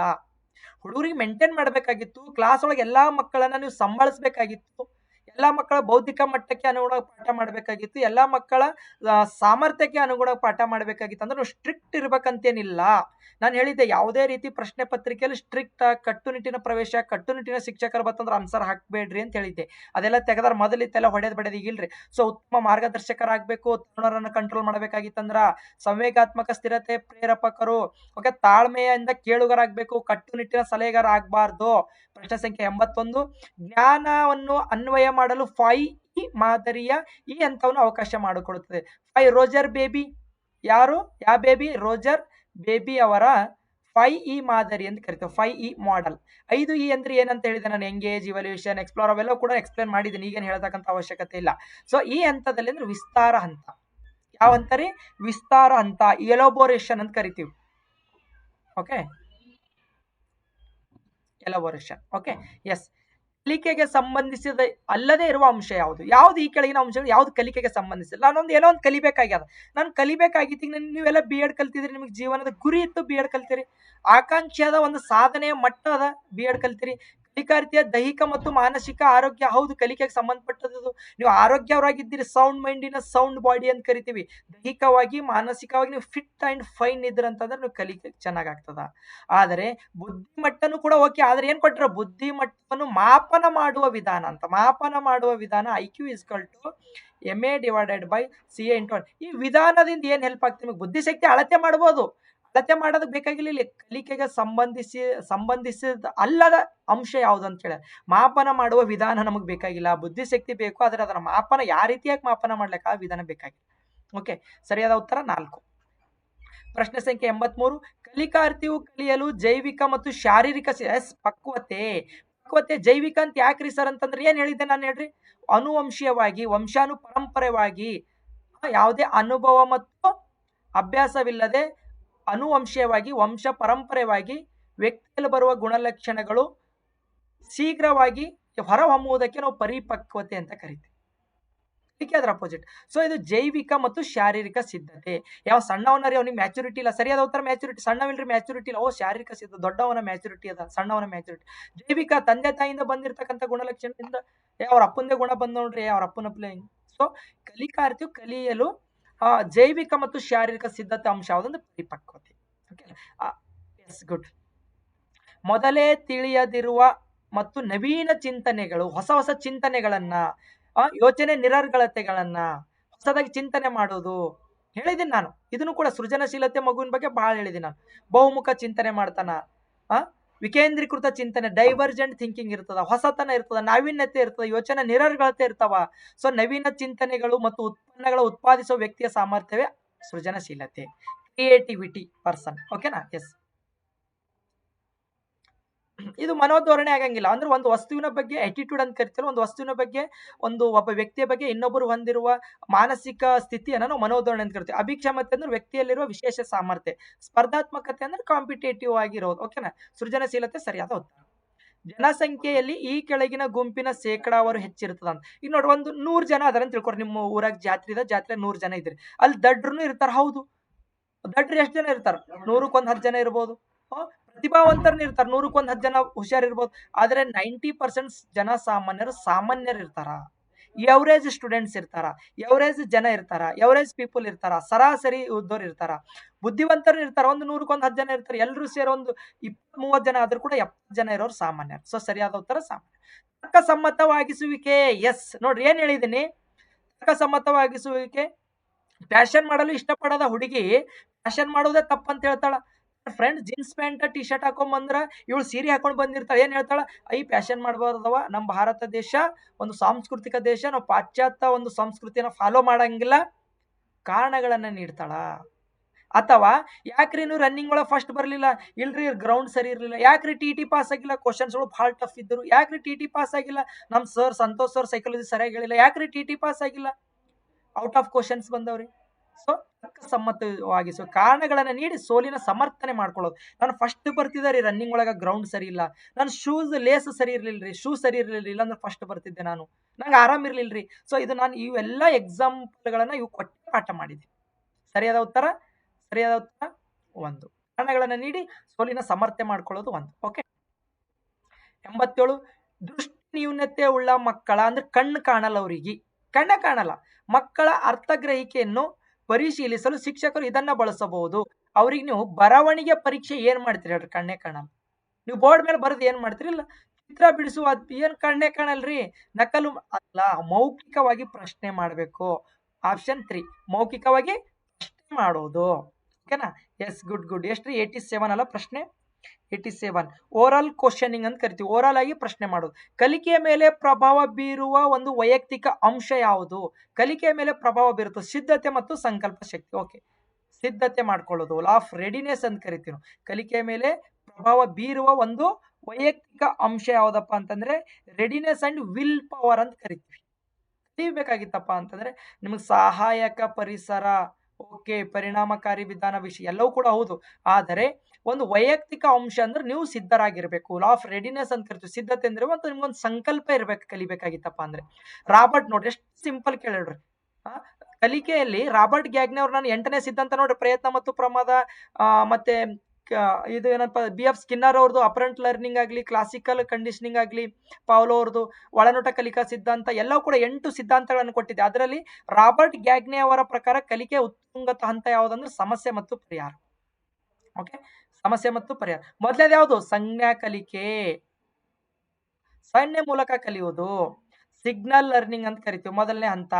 ಹುಡುಗರಿಗೆ ಮೇಂಟೈನ್ ಮಾಡ್ಬೇಕಾಗಿತ್ತು. ಕ್ಲಾಸ್ ಒಳಗೆ ಎಲ್ಲಾ ಮಕ್ಕಳನ್ನ ನೀವು ಸಂಭಾಳಿಸ್ಬೇಕಾಗಿತ್ತು. ಎಲ್ಲಾ ಮಕ್ಕಳ ಬೌದ್ಧಿಕ ಮಟ್ಟಕ್ಕೆ ಅನುಗುಣವಾಗಿ ಪಾಠ ಮಾಡ್ಬೇಕಾಗಿತ್ತು. ಎಲ್ಲಾ ಮಕ್ಕಳ ಸಾಮರ್ಥ್ಯಕ್ಕೆ ಅನುಗುಣವಾಗಿ ಪಾಠ ಮಾಡ್ಬೇಕಾಗಿತ್ತು. ಅಂದ್ರೆ ನೀವು ಸ್ಟ್ರಿಕ್ಟ್ ಇರ್ಬೇಕಂತೇನಿಲ್ಲ. ನಾನು ಹೇಳಿದ್ದೆ, ಯಾವುದೇ ರೀತಿ ಪ್ರಶ್ನೆ ಪತ್ರಿಕೆಯಲ್ಲಿ ಸ್ಟ್ರಿಕ್ಟ್ ಕಟ್ಟುನಿಟ್ಟಿನ ಪ್ರವೇಶ, ಕಟ್ಟುನಿಟ್ಟಿನ ಶಿಕ್ಷಕರು ಬರ್ತಂದ್ರೆ ಆನ್ಸರ್ ಹಾಕ್ಬೇಡ್ರಿ ಅಂತ ಹೇಳಿದ್ದೆ. ಅದೆಲ್ಲ ತೆಗೆದಾರ ಮೊದಲಿತ್ತೆಲ್ಲ ಹೊಡೆದ್ ಬಡದ್ ಈಗಿಲ್ರಿ. ಸೊ ಉತ್ತಮ ಮಾರ್ಗದರ್ಶಕರಾಗಬೇಕು, ತರುಣರನ್ನ ಕಂಟ್ರೋಲ್ ಮಾಡ್ಬೇಕಾಗಿತ್ತಂದ್ರ ಸಂವೇಗಾತ್ಮಕ ಸ್ಥಿರತೆ ಪ್ರೇರೇಪಕರು, ಓಕೆ, ತಾಳ್ಮೆಯಿಂದ ಕೇಳುಗರಾಗಬೇಕು, ಕಟ್ಟುನಿಟ್ಟಿನ ಸಲಹೆಗಾರ ಆಗ್ಬಾರ್ದು. ಪ್ರಶ್ನೆ ಸಂಖ್ಯೆ 81, ಜ್ಞಾನವನ್ನು ಅನ್ವಯ ಮಾಡಲು 5E ಮಾದರಿಯ ಈ ಹಂತವನ್ನು ಅವಕಾಶ ಮಾಡಿಕೊಡುತ್ತದೆ. 5 ರೋಜರ್ ಬೇಬಿ ಯಾರು? ಯಾವ ಬೇಬಿ? ರೋಜರ್ ಬೇಬಿ ಅವರ 5E ಮಾದರಿ ಅಂತ ಕರಿತೇವೆ. 5E model. 5E ಅಂದ್ರೆ ಏನಂತ ಹೇಳಿದೆ ನಾನು? ಎಂಗೇಜ್, ಇವಲ್ಯೂಷನ್, ಎಕ್ಸ್ಪ್ಲೋರ್ ಅವೆಲ್ಲ ಕೂಡ ಎಕ್ಸ್ಪ್ಲೇನ್ ಮಾಡಿದ್ದೀನಿ. ಈಗೇನು ಹೇಳ್ತಕ್ಕಂಥ ಅವಶ್ಯಕತೆ ಇಲ್ಲ. ಸೊ ಈ ಹಂತದಲ್ಲಿ ಅಂದ್ರೆ ವಿಸ್ತಾರ ಹಂತ. ಯಾವ ಹಂತ ರೀ? ವಿಸ್ತಾರ ಹಂತ, ಎಲೋಬೋರೇಷನ್ ಅಂತ ಕರಿತೀವಿ. Okay, elaboration. Okay, yes. ಕಲಿಕೆಗೆ ಸಂಬಂಧಿಸಿದ ಅಲ್ಲದೆ ಇರುವ ಅಂಶ ಯಾವುದು? ಯಾವ್ದು ಈ ಕೆಳಗಿನ ಅಂಶಗಳು ಯಾವ್ದು ಕಲಿಕೆಗೆ ಸಂಬಂಧಿಸಿಲ್ಲ? ನಾನೊಂದು ಏನೋ ಒಂದು ಕಲಿಬೇಕಾಗ್ಯದ, ನಾನು ಕಲಿಬೇಕಾಗಿತ್ತು. ನೀವೆಲ್ಲ B.Ed ಕಲ್ತಿದ್ರಿ, ನಿಮಗೆ ಜೀವನದ ಗುರಿ ಇತ್ತು, B.Ed ಕಲ್ತಿರಿ. ಆಕಾಂಕ್ಷೆಯಾದ ಒಂದು ಸಾಧನೆಯ ಮಟ್ಟ ಅದ, B.Ed ಕಲ್ತಿರಿ. ಕಲಿಕಾ ದೈಹಿಕ ಮತ್ತು ಮಾನಸಿಕ ಆರೋಗ್ಯ, ಹೌದು, ಕಲಿಕೆಗೆ ಸಂಬಂಧಪಟ್ಟದ್ದು. ನೀವು ಆರೋಗ್ಯವರಾಗಿದ್ದೀರಿ, ಸೌಂಡ್ ಮೈಂಡಿನ ಸೌಂಡ್ ಬಾಡಿ ಅಂತ ಕರಿತೀವಿ. ದೈಹಿಕವಾಗಿ ಮಾನಸಿಕವಾಗಿ ನೀವು ಫಿಟ್ ಅಂಡ್ ಫೈನ್ ಇದ್ರಂತಂದ್ರೆ ನೀವು ಕಲಿಕೆ ಚೆನ್ನಾಗಾಗ್ತದ. ಆದರೆ ಬುದ್ಧಿಮಟ್ಟನು ಕೂಡ ಓಕೆ, ಆದ್ರೆ ಏನ್ ಕೊಟ್ಟರು? ಬುದ್ಧಿಮಟ್ಟವನ್ನು ಮಾಪನ ಮಾಡುವ ವಿಧಾನ ಅಂತ. ಮಾಪನ ಮಾಡುವ ವಿಧಾನ IQ = MA / CA × 1. ಈ ವಿಧಾನದಿಂದ ಏನ್ ಹೆಲ್ಪ್ ಆಗ್ತದೆ ನಿಮಗೆ? ಬುದ್ಧಿಶಕ್ತಿ ಅಳತೆ ಮಾಡ್ಬೋದು, ಅಳತೆ ಮಾಡೋದಕ್ಕೆ ಬೇಕಾಗಿಲ್ಲ. ಇಲ್ಲಿ ಕಲಿಕೆಗೆ ಸಂಬಂಧಿಸಿದ ಅಲ್ಲದ ಅಂಶ ಯಾವುದು ಅಂತ ಹೇಳಿ ಮಾಪನ ಮಾಡುವ ವಿಧಾನ ನಮಗೆ ಬೇಕಾಗಿಲ್ಲ. ಬುದ್ಧಿಶಕ್ತಿ ಬೇಕು, ಆದ್ರೆ ಅದರ ಮಾಪನ ಯಾವ ರೀತಿಯಾಗಿ ಮಾಪನ ಮಾಡ್ಲಿಕ್ಕೆ ಆ ವಿಧಾನ ಬೇಕಾಗಿಲ್ಲ. ಓಕೆ, ಸರಿಯಾದ ಉತ್ತರ 4. ಪ್ರಶ್ನೆ ಸಂಖ್ಯೆ 83, ಕಲಿಕಾರ್ಥಿಯು ಕಲಿಯಲು ಜೈವಿಕ ಮತ್ತು ಶಾರೀರಿಕ ಪಕ್ವತೆ. ಜೈವಿಕ ಅಂತ ಯಾಕ್ರಿ ಸರ್ ಅಂತಂದ್ರೆ ಏನ್ ಹೇಳಿದ್ದೆ ನಾನು? ಹೇಳ್ರಿ, ಅನುವಂಶೀಯವಾಗಿ, ವಂಶಾನುಪರಂಪರೆವಾಗಿ, ಯಾವುದೇ ಅನುಭವ ಮತ್ತು ಅಭ್ಯಾಸವಿಲ್ಲದೆ ಅನುವಂಶೀಯವಾಗಿ, ವಂಶ ಪರಂಪರೆವಾಗಿ ವ್ಯಕ್ತಿಯಲ್ಲಿ ಬರುವ ಗುಣಲಕ್ಷಣಗಳು ಶೀಘ್ರವಾಗಿ ಹೊರಹೊಮ್ಮುವುದಕ್ಕೆ ನಾವು ಪರಿಪಕ್ವತೆ ಅಂತ ಕರಿತೀವಿ. ಅದರ ಅಪೋಸಿಟ್. ಸೊ ಇದು ಜೈವಿಕ ಮತ್ತು ಶಾರೀರಿಕ ಸಿದ್ಧತೆ. ಯಾವ ಸಣ್ಣವನರಿ ಅವನಿಗೆ ಮ್ಯಾಚುರಿಟಿ ಇಲ್ಲ. ಸರಿಯಾದ ಉತ್ತರ ಮ್ಯಾಚುರಿಟಿ. ಸಣ್ಣವಿಲ್ರಿ ಮ್ಯಾಚುರಿಟಿ ಇಲ್ಲ. ಶಾರೀರಿಕ ಸಿದ್ಧ, ದೊಡ್ಡವನ ಮ್ಯಾಚುರಿಟಿ ಅದ, ಸಣ್ಣವನ ಮ್ಯಾಚುರಿಟಿ. ಜೈವಿಕ ತಂದೆ ತಾಯಿಯಿಂದ ಬಂದಿರತಕ್ಕಂಥ ಗುಣಲಕ್ಷಣದಿಂದ ಅವ್ರ ಅಪ್ಪಂದೇ ಗುಣ ಬಂದ್ ನೋಡ್ರಿ, ಅವ್ರ ಅಪ್ಪನ ಪ್ಲೇಯಿಂಗ್. ಸೊ ಕಲಿಕಾರ್ಥಿಯು ಕಲಿಯಲು ಜೈವಿಕ ಮತ್ತು ಶಾರೀರಿಕ ಸಿದ್ಧತೆ ಅಂಶ ಯಾವುದೊಂದು ಪರಿಪಕ್ವತೆ. Okay, yes, good. ಮೊದಲೇ ತಿಳಿಯದಿರುವ ಮತ್ತು ನವೀನ ಚಿಂತನೆಗಳು, ಹೊಸ ಚಿಂತನೆಗಳನ್ನ, ಯೋಚನೆ ನಿರರ್ಗಳತೆಗಳನ್ನ ಹೊಸದಾಗಿ ಚಿಂತನೆ ಮಾಡೋದು, ಹೇಳಿದ್ದೀನಿ ನಾನು. ಇದನ್ನು ಕೂಡ ಸೃಜನಶೀಲತೆ ಮಗುವಿನ ಬಗ್ಗೆ ಬಹಳ ಹೇಳಿದ್ದೀನಿ ನಾನು. ಬಹುಮುಖ ಚಿಂತನೆ ಮಾಡ್ತಾನ, ವಿಕೇಂದ್ರೀಕೃತ ಚಿಂತನೆ, ಡೈವರ್ಜೆಂಟ್ ಥಿಂಕಿಂಗ್ ಇರ್ತದ, ಹೊಸತನ ಇರ್ತದ, ನಾವೀನ್ಯತೆ ಇರ್ತದ, ಯೋಚನೆ ನಿರರ್ಗಳತೆ ಇರ್ತಾವ. ಸೊ ನವೀನ ಚಿಂತನೆಗಳು ಮತ್ತು ಉತ್ಪನ್ನಗಳ ಉತ್ಪಾದಿಸುವ ವ್ಯಕ್ತಿಯ ಸಾಮರ್ಥ್ಯವೇ ಸೃಜನಶೀಲತೆ, ಕ್ರಿಯೇಟಿವಿಟಿ ಪರ್ಸನ್. ಓಕೆನಾ? ಎಸ್. ಇದು ಮನೋಧೋರಣೆ ಆಗಂಗಿಲ್ಲ. ಅಂದ್ರೆ ಒಂದು ವಸ್ತುವಿನ ಬಗ್ಗೆ ಆಟಿಟ್ಯೂಡ್ ಅಂತ ಕರಿತೀವಲ್ಲ, ಒಂದು ವಸ್ತುವಿನ ಬಗ್ಗೆ, ಒಬ್ಬ ವ್ಯಕ್ತಿಯ ಬಗ್ಗೆ ಇನ್ನೊಬ್ಬರು ಹೊಂದಿರುವ ಮಾನಸಿಕ ಸ್ಥಿತಿಯನ್ನು ನಾವು ಮನೋಧೋರಣೆ ಅಂತ ಕರಿತೀವಿ. ಅಭಿಕ್ಷಮತೆ ಅಂದ್ರೆ ವ್ಯಕ್ತಿಯಲ್ಲಿರುವ ವಿಶೇಷ ಸಾಮರ್ಥ್ಯ. ಸ್ಪರ್ಧಾತ್ಮಕತೆ ಅಂದ್ರೆ ಕಾಂಪಿಟೇಟಿವ್ ಆಗಿರೋದು. ಓಕೆನಾ? ಸೃಜನಶೀಲತೆ ಸರಿಯಾದ ಉತ್ತರ. ಜನಸಂಖ್ಯೆಯಲ್ಲಿ ಈ ಕೆಳಗಿನ ಗುಂಪಿನ ಶೇಕಡಾವಾರು ಹೆಚ್ಚಿರ್ತದ. ಈಗ ನೋಡ್ರಿ, ಒಂದು 100 ಜನ ಅದರ ತಿಳ್ಕೊರಿ. ನಿಮ್ಮ ಊರಾಗ ಜಾತ್ರೆ 100 ಜನ ಇದ್ರಿ, ಅಲ್ಲಿ ದಡ್ರು ಇರ್ತಾರ. ಹೌದು, ದಡ್ರು ಎಷ್ಟು ಜನ ಇರ್ತಾರ? 100ಕ್ಕೆ 10 ಜನ ಇರ್ಬೋದು. ಪ್ರತಿಭಾವಂತರನ್ನ ಇರ್ತಾರ, 100ಕ್ಕೆ 10 ಜನ ಹುಷಾರಿರ್ಬೋದು. ಆದ್ರೆ 90% ಜನ ಸಾಮಾನ್ಯರು ಇರ್ತಾರ. ಎವರೇಜ್ ಸ್ಟೂಡೆಂಟ್ಸ್ ಇರ್ತಾರ, ಎವರೇಜ್ ಜನ ಇರ್ತಾರ, ಎವರೇಜ್ ಪೀಪಲ್ ಇರ್ತಾರ, ಸರಾಸರಿ ಉದ್ದೋರು ಇರ್ತಾರ, ಬುದ್ಧಿವಂತರು ಇರ್ತಾರ. ಒಂದು 100ಕ್ಕೆ 10 ಜನ ಇರ್ತಾರೆ. ಎಲ್ಲರೂ ಸೇರಿ ಒಂದು 20-30 ಜನ ಆದ್ರೂ ಕೂಡ 70 ಜನ ಇರೋರು ಸಾಮಾನ್ಯರು. ಸೊ ಸರಿಯಾದ ಉತ್ತರ ಸಾಮಾನ್ಯ. ತರ್ಕಸಮ್ಮತವಾಗಿಸುವಿಕೆ. ಎಸ್, ನೋಡ್ರಿ ಏನ್ ಹೇಳಿದೀನಿ. ತರ್ಕಸಮ್ಮತವಾಗಿಸುವಿಕೆ. ಫ್ಯಾಷನ್ ಮಾಡಲು ಇಷ್ಟಪಡದ ಹುಡುಗಿ ಫ್ಯಾಷನ್ ಮಾಡೋದೇ ತಪ್ಪಂತ ಹೇಳ್ತಾಳ. Friend jeans pant T shirt ಹಾಕೊಂಡ್ ಬಂದ್ರ ಇವಳು ಸೀರೆ ಹಾಕೊಂಡ್ ಬಂದಿರ್ತಾಳೆ. ಏನ್ ಹೇಳ್ತಾಳ? ಐ ಫ್ಯಾಷನ್ ಮಾಡಬಾರ್ದವ, ನಮ್ಮ ಭಾರತ ದೇಶ ಒಂದು ಸಾಂಸ್ಕೃತಿಕ ದೇಶ, ನಾವು ಪಾಶ್ಚಾತ್ಯ ಒಂದು ಸಂಸ್ಕೃತಿಯನ್ನ ಫಾಲೋ ಮಾಡಂಗಿಲ್ಲ, ಕಾರಣಗಳನ್ನ ನೀಡ್ತಾಳ. ಅಥವಾ ಯಾಕ್ರಿ ನೀವು ರನ್ನಿಂಗ್ ಒಳಗೆ ಫಸ್ಟ್ ಬರ್ಲಿಲ್ಲ? ಇಲ್ರಿ ಗ್ರೌಂಡ್ ಸರಿ ಇರ್ಲಿಲ್ಲ. ಯಾಕ್ರಿ ಟಿ ಪಾಸ್ ಆಗಿಲ್ಲ? ಕ್ವಶನ್ಸ್ ಬಹಳ ಟಫ್ ಇದ್ರು. ಯಾಕ್ರಿ ಟಿ ಪಾಸ್ ಆಗಿಲ್ಲ? ನಮ್ ಸರ್ ಸಂತೋಷ್ ಸರ್ ಸೈಕಾಲಜಿ ಸರಿಯಾಗಿ ಹೇಳಿಲ್ಲ. ಯಾಕ್ರಿ ಟಿ ಪಾಸ್ ಆಗಿಲ್ಲ? ಔಟ್ ಆಫ್ ಕ್ವಶನ್ಸ್ ಬಂದವ್ರಿ. ಸೊ ತರ್ಕಸಮ್ಮತವಾಗಿಸೋ ಕಾರಣಗಳನ್ನ ನೀಡಿ ಸೋಲಿನ ಸಮರ್ಥನೆ ಮಾಡ್ಕೊಳ್ಳೋದು. ನಾನು ಫಸ್ಟ್ ಬರ್ತಿದ್ದೆ ರನ್ನಿಂಗ್ ಒಳಗ, ಗ್ರೌಂಡ್ ಸರಿ ಇಲ್ಲ, ನನ್ನ ಶೂಸ್ ಲೇಸ್ ಸರಿ ಇರ್ಲಿಲ್ರಿ, ಶೂ ಸರಿ ಇರ್ಲಿಲ್ಲ ಅಂದ್ರೆ ಫಸ್ಟ್ ಬರ್ತಿದ್ದೆ ನಾನು, ನಂಗೆ ಆರಾಮ್ ಇರ್ಲಿಲ್ರಿ. ಸೊ ಇದು ನಾನು ಇವೆಲ್ಲ ಎಕ್ಸಾಂಪಲ್ಗಳನ್ನ ಕೊಟ್ಟು ಪಾಠ ಮಾಡಿದ್ದೆ. ಸರಿಯಾದ ಉತ್ತರ 1. ಕಾರಣಗಳನ್ನ ನೀಡಿ ಸೋಲಿನ ಸಮರ್ಥನೆ ಮಾಡ್ಕೊಳ್ಳೋದು 1. ಓಕೆ. 87. ದೃಷ್ಟಿ ನ್ಯೂನತೆ ಉಳ್ಳ ಮಕ್ಕಳ, ಅಂದ್ರೆ ಕಣ್ಣು ಕಾಣಲ್ಲ, ಅವರಿಗೆ ಕಣ್ಣೇ ಕಾಣಲ್ಲ ಮಕ್ಕಳ ಅರ್ಥಗ್ರಹಿಕೆಯನ್ನು ಪರಿಶೀಲಿಸಲು ಶಿಕ್ಷಕರು ಇದನ್ನ ಬಳಸಬಹುದು. ಅವ್ರಿಗೆ ನೀವು ಬರವಣಿಗೆ ಪರೀಕ್ಷೆ ಏನ್ ಮಾಡ್ತೀರಿ ಹೇಳ್ರಿ? ಕಣ್ಣೇ ಕಾಣಲ್ಲ. ನೀವು ಬೋರ್ಡ್ ಮೇಲೆ ಬರೆದು ಏನ್ ಮಾಡ್ತೀರಿ? ಇಲ್ಲ ಚಿತ್ರ ಬಿಡಿಸುವ ಏನ್ ಕಣ್ಣೇ ಕಾಣಲ್ರಿ. ನಕಲು ಅಲ್ಲ, ಮೌಖಿಕವಾಗಿ ಪ್ರಶ್ನೆ ಮಾಡಬೇಕು. ಆಪ್ಷನ್ 3 ಮೌಖಿಕವಾಗಿ ಪ್ರಶ್ನೆ ಮಾಡೋದು. ಓಕೆನಾ? Yes, good. ಎಷ್ಟ್ರಿ? 87 ಅಲ್ಲ ಪ್ರಶ್ನೆ? 87. ಓರಲ್ ಕ್ವಶನಿಂಗ್ ಅಂತ ಕರಿತೀವಿ. ಓರಲ್ ಆಗಿ ಪ್ರಶ್ನೆ ಮಾಡೋದು. ಕಲಿಕೆಯ ಮೇಲೆ ಪ್ರಭಾವ ಬೀರುವ ಒಂದು ವೈಯಕ್ತಿಕ ಅಂಶ ಯಾವುದು? ಕಲಿಕೆಯ ಮೇಲೆ ಪ್ರಭಾವ ಬೀರುತ್ತದೆ ಸಿದ್ಧತೆ ಮತ್ತು ಸಂಕಲ್ಪ ಶಕ್ತಿ. ಓಕೆ, ಸಿದ್ಧತೆ ಮಾಡ್ಕೊಳ್ಳೋದು, ಲಾ ಆಫ್ ರೆಡಿನೆಸ್ ಅಂತ ಕರಿತೀವಿ. ಕಲಿಕೆಯ ಮೇಲೆ ಪ್ರಭಾವ ಬೀರುವ ಒಂದು ವೈಯಕ್ತಿಕ ಅಂಶ ಯಾವ್ದಪ್ಪ ಅಂತಂದ್ರೆ ರೆಡಿನೆಸ್ ಅಂಡ್ ವಿಲ್ ಪವರ್ ಅಂತ ಕರಿತೀವಿ. ಕಲಿಬೇಕಾಗಿತ್ತಪ್ಪ ಅಂತಂದ್ರೆ ನಿಮಗೆ ಸಹಾಯಕ ಪರಿಸರ, ಓಕೆ, ಪರಿಣಾಮಕಾರಿ ವಿಧಾನ, ವಿಷಯ ಎಲ್ಲವೂ ಕೂಡ ಹೌದು. ಆದರೆ ಒಂದು ವೈಯಕ್ತಿಕ ಅಂಶ ಅಂದ್ರೆ ನೀವು ಸಿದ್ಧರಾಗಿರ್ಬೇಕು. ಲಾ ಆಫ್ ರೆಡಿನೆಸ್ ಅಂತ ಕರಿತೀವಿ. ಸಿದ್ಧತೆ ಅಂದ್ರೆ ಒಂದು ನಿಮ್ಗೊಂದು ಸಂಕಲ್ಪ ಇರ್ಬೇಕು ಕಲಿಬೇಕಾಗಿತ್ತಪ್ಪ ಅಂದ್ರೆ. ರಾಬರ್ಟ್ ನೋಡ್ರಿ ಎಷ್ಟು ಸಿಂಪಲ್ ಕೇಳಿಡ್ರಿ. ಕಲಿಕೆಯಲ್ಲಿ ರಾಬರ್ಟ್ ಗ್ಯಾಗ್ನೆ ಅವ್ರು, ನಾನು 8ನೇ ಸಿದ್ಧಾಂತ ನೋಡ್ರಿ, ಪ್ರಯತ್ನ ಮತ್ತು ಪ್ರಮಾದ, ಮತ್ತೆ ಇದು ಏನಪ್ಪ BF ಸ್ಕಿನ್ನರ್ ಅವ್ರದ್ದು ಅಪರೆಂಟ್ ಲರ್ನಿಂಗ್ ಆಗಲಿ, ಕ್ಲಾಸಿಕಲ್ ಕಂಡೀಷನಿಂಗ್ ಆಗಲಿ, ಪಾವ್ಲೋ ಅವ್ರದ್ದು ಒಳನೋಟ ಕಲಿಕಾ ಸಿದ್ಧಾಂತ, ಎಲ್ಲವೂ ಕೂಡ 8 ಸಿದ್ಧಾಂತಗಳನ್ನು ಕೊಟ್ಟಿದೆ. ಅದರಲ್ಲಿ ರಾಬರ್ಟ್ ಗ್ಯಾಗ್ನೆ ಅವರ ಪ್ರಕಾರ ಕಲಿಕೆ ಉತ್ತುಂಗತ ಹಂತ ಯಾವುದಂದ್ರೆ ಸಮಸ್ಯೆ ಮತ್ತು ಪರಿಹಾರ. ಓಕೆ, ಸಮಸ್ಯೆ ಮತ್ತು ಪರಿಹಾರ. ಮೊದಲೇದು ಯಾವುದು? ಸಂಜ್ಞಾ ಕಲಿಕೆ, ಸಂಜ್ಞೆ ಮೂಲಕ ಕಲಿಯುವುದು, ಸಿಗ್ನಲ್ ಲರ್ನಿಂಗ್ ಅಂತ ಕರಿತೀವಿ, ಮೊದಲನೇ ಹಂತ.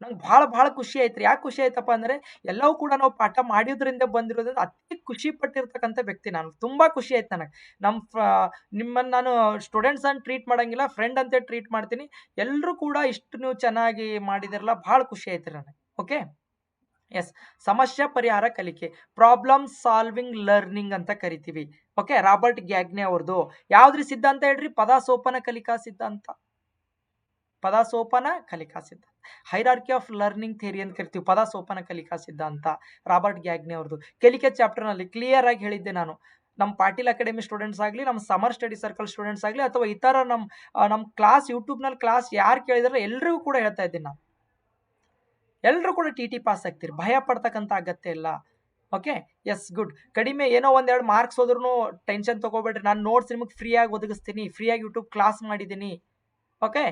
ನಂಗೆ ಬಹಳ ಖುಷಿ ಆಯ್ತ್ರಿ. ಯಾಕೆ ಖುಷಿ ಆಯ್ತಪ್ಪ ಅಂದ್ರೆ ಎಲ್ಲವೂ ಕೂಡ ನಾವು ಪಾಠ ಮಾಡಿದ್ರಿಂದ ಬಂದಿರೋದ್ರಿಂದ ಅತಿ ಖುಷಿ ಪಟ್ಟಿರ್ತಕ್ಕಂಥ ವ್ಯಕ್ತಿ ನಾನು. ತುಂಬಾ ಖುಷಿ ಆಯ್ತು ನನಗೆ. ನಿಮ್ಮನ್ನ ನಾನು ಸ್ಟೂಡೆಂಟ್ಸ್ ಅಂತ ಟ್ರೀಟ್ ಮಾಡಂಗಿಲ್ಲ, ಫ್ರೆಂಡ್ ಅಂತ ಟ್ರೀಟ್ ಮಾಡ್ತೀನಿ. ಎಲ್ಲರೂ ಕೂಡ ಇಷ್ಟು ನೀವು ಚೆನ್ನಾಗಿ ಮಾಡಿದಿರಲ್ಲ, ಬಹಳ ಖುಷಿ ಆಯ್ತು ನನಗೆ. ಓಕೆ, ಎಸ್, ಸಮಸ್ಯೆ ಪರಿಹಾರ ಕಲಿಕೆ, ಪ್ರಾಬ್ಲಮ್ ಸಾಲ್ವಿಂಗ್ ಲರ್ನಿಂಗ್ ಅಂತ ಕರಿತೀವಿ. ಓಕೆ, ರಾಬರ್ಟ್ ಗ್ಯಾಗ್ನೆ ಅವ್ರದ್ದು ಯಾವ್ದ್ರಿ ಸಿದ್ಧಾಂತ ಹೇಳ್ರಿ? ಪದಾಸೋಪನ ಕಲಿಕಾ ಸಿದ್ಧಾಂತ. ಪದಾಸೋಪನ ಕಲಿಕಾ ಸಿದ್ಧಾಂತ, ಹೈರಾರ್ಕಿ ಆಫ್ ಲರ್ನಿಂಗ್ ಥಿಯರಿ ಅಂತ ಕರಿತೀವಿ. ಪದಾಸೋಪನ ಕಲಿಕಾ ಸಿದ್ಧಾಂತ ರಾಬರ್ಟ್ ಗ್ಯಾಗ್ನೆ ಅವ್ರದ್ದು. ಕಲಿಕೆ ಚಾಪ್ಟರ್ ನಲ್ಲಿ ಕ್ಲಿಯರ್ ಆಗಿ ಹೇಳಿದ್ದೆ ನಾನು. ನಮ್ಮ ಪಾಟೀಲ್ ಅಕಾಡೆಮಿ ಸ್ಟೂಡೆಂಟ್ಸ್ ಆಗಲಿ, ನಮ್ಮ ಸಮರ್ ಸ್ಟಡಿ ಸರ್ಕಲ್ ಸ್ಟೂಡೆಂಟ್ಸ್ ಆಗಲಿ, ಅಥವಾ ಇತರ ನಮ್ಮ ಕ್ಲಾಸ್ ಯೂಟ್ಯೂಬ್ ನಲ್ಲಿ ಕ್ಲಾಸ್ ಯಾರು ಕೇಳಿದ್ರೆ ಎಲ್ರಿಗೂ ಕೂಡ ಹೇಳ್ತಾ ಇದ್ದೀನಿ ನಾನು. ಎಲ್ಲರೂ ಕೂಡ ಟಿ ಪಾಸ್ ಆಗ್ತೀರಿ, ಭಯ ಪಡ್ತಕ್ಕಂಥ ಅಗತ್ಯ ಇಲ್ಲ. Okay, yes, good. ಕಡಿಮೆ ಏನೋ 1-2 ಮಾರ್ಕ್ಸ್ ಹೋದ್ರೂ ಟೆನ್ಷನ್ ತಗೋಬೇಡ್ರಿ. ನಾನು ನೋಟ್ಸ್ ನಿಮಗೆ ಫ್ರೀಯಾಗಿ ಒದಗಿಸ್ತೀನಿ, ಫ್ರೀಯಾಗಿ ಯೂಟ್ಯೂಬ್ ಕ್ಲಾಸ್ ಮಾಡಿದ್ದೀನಿ. ಓಕೆ.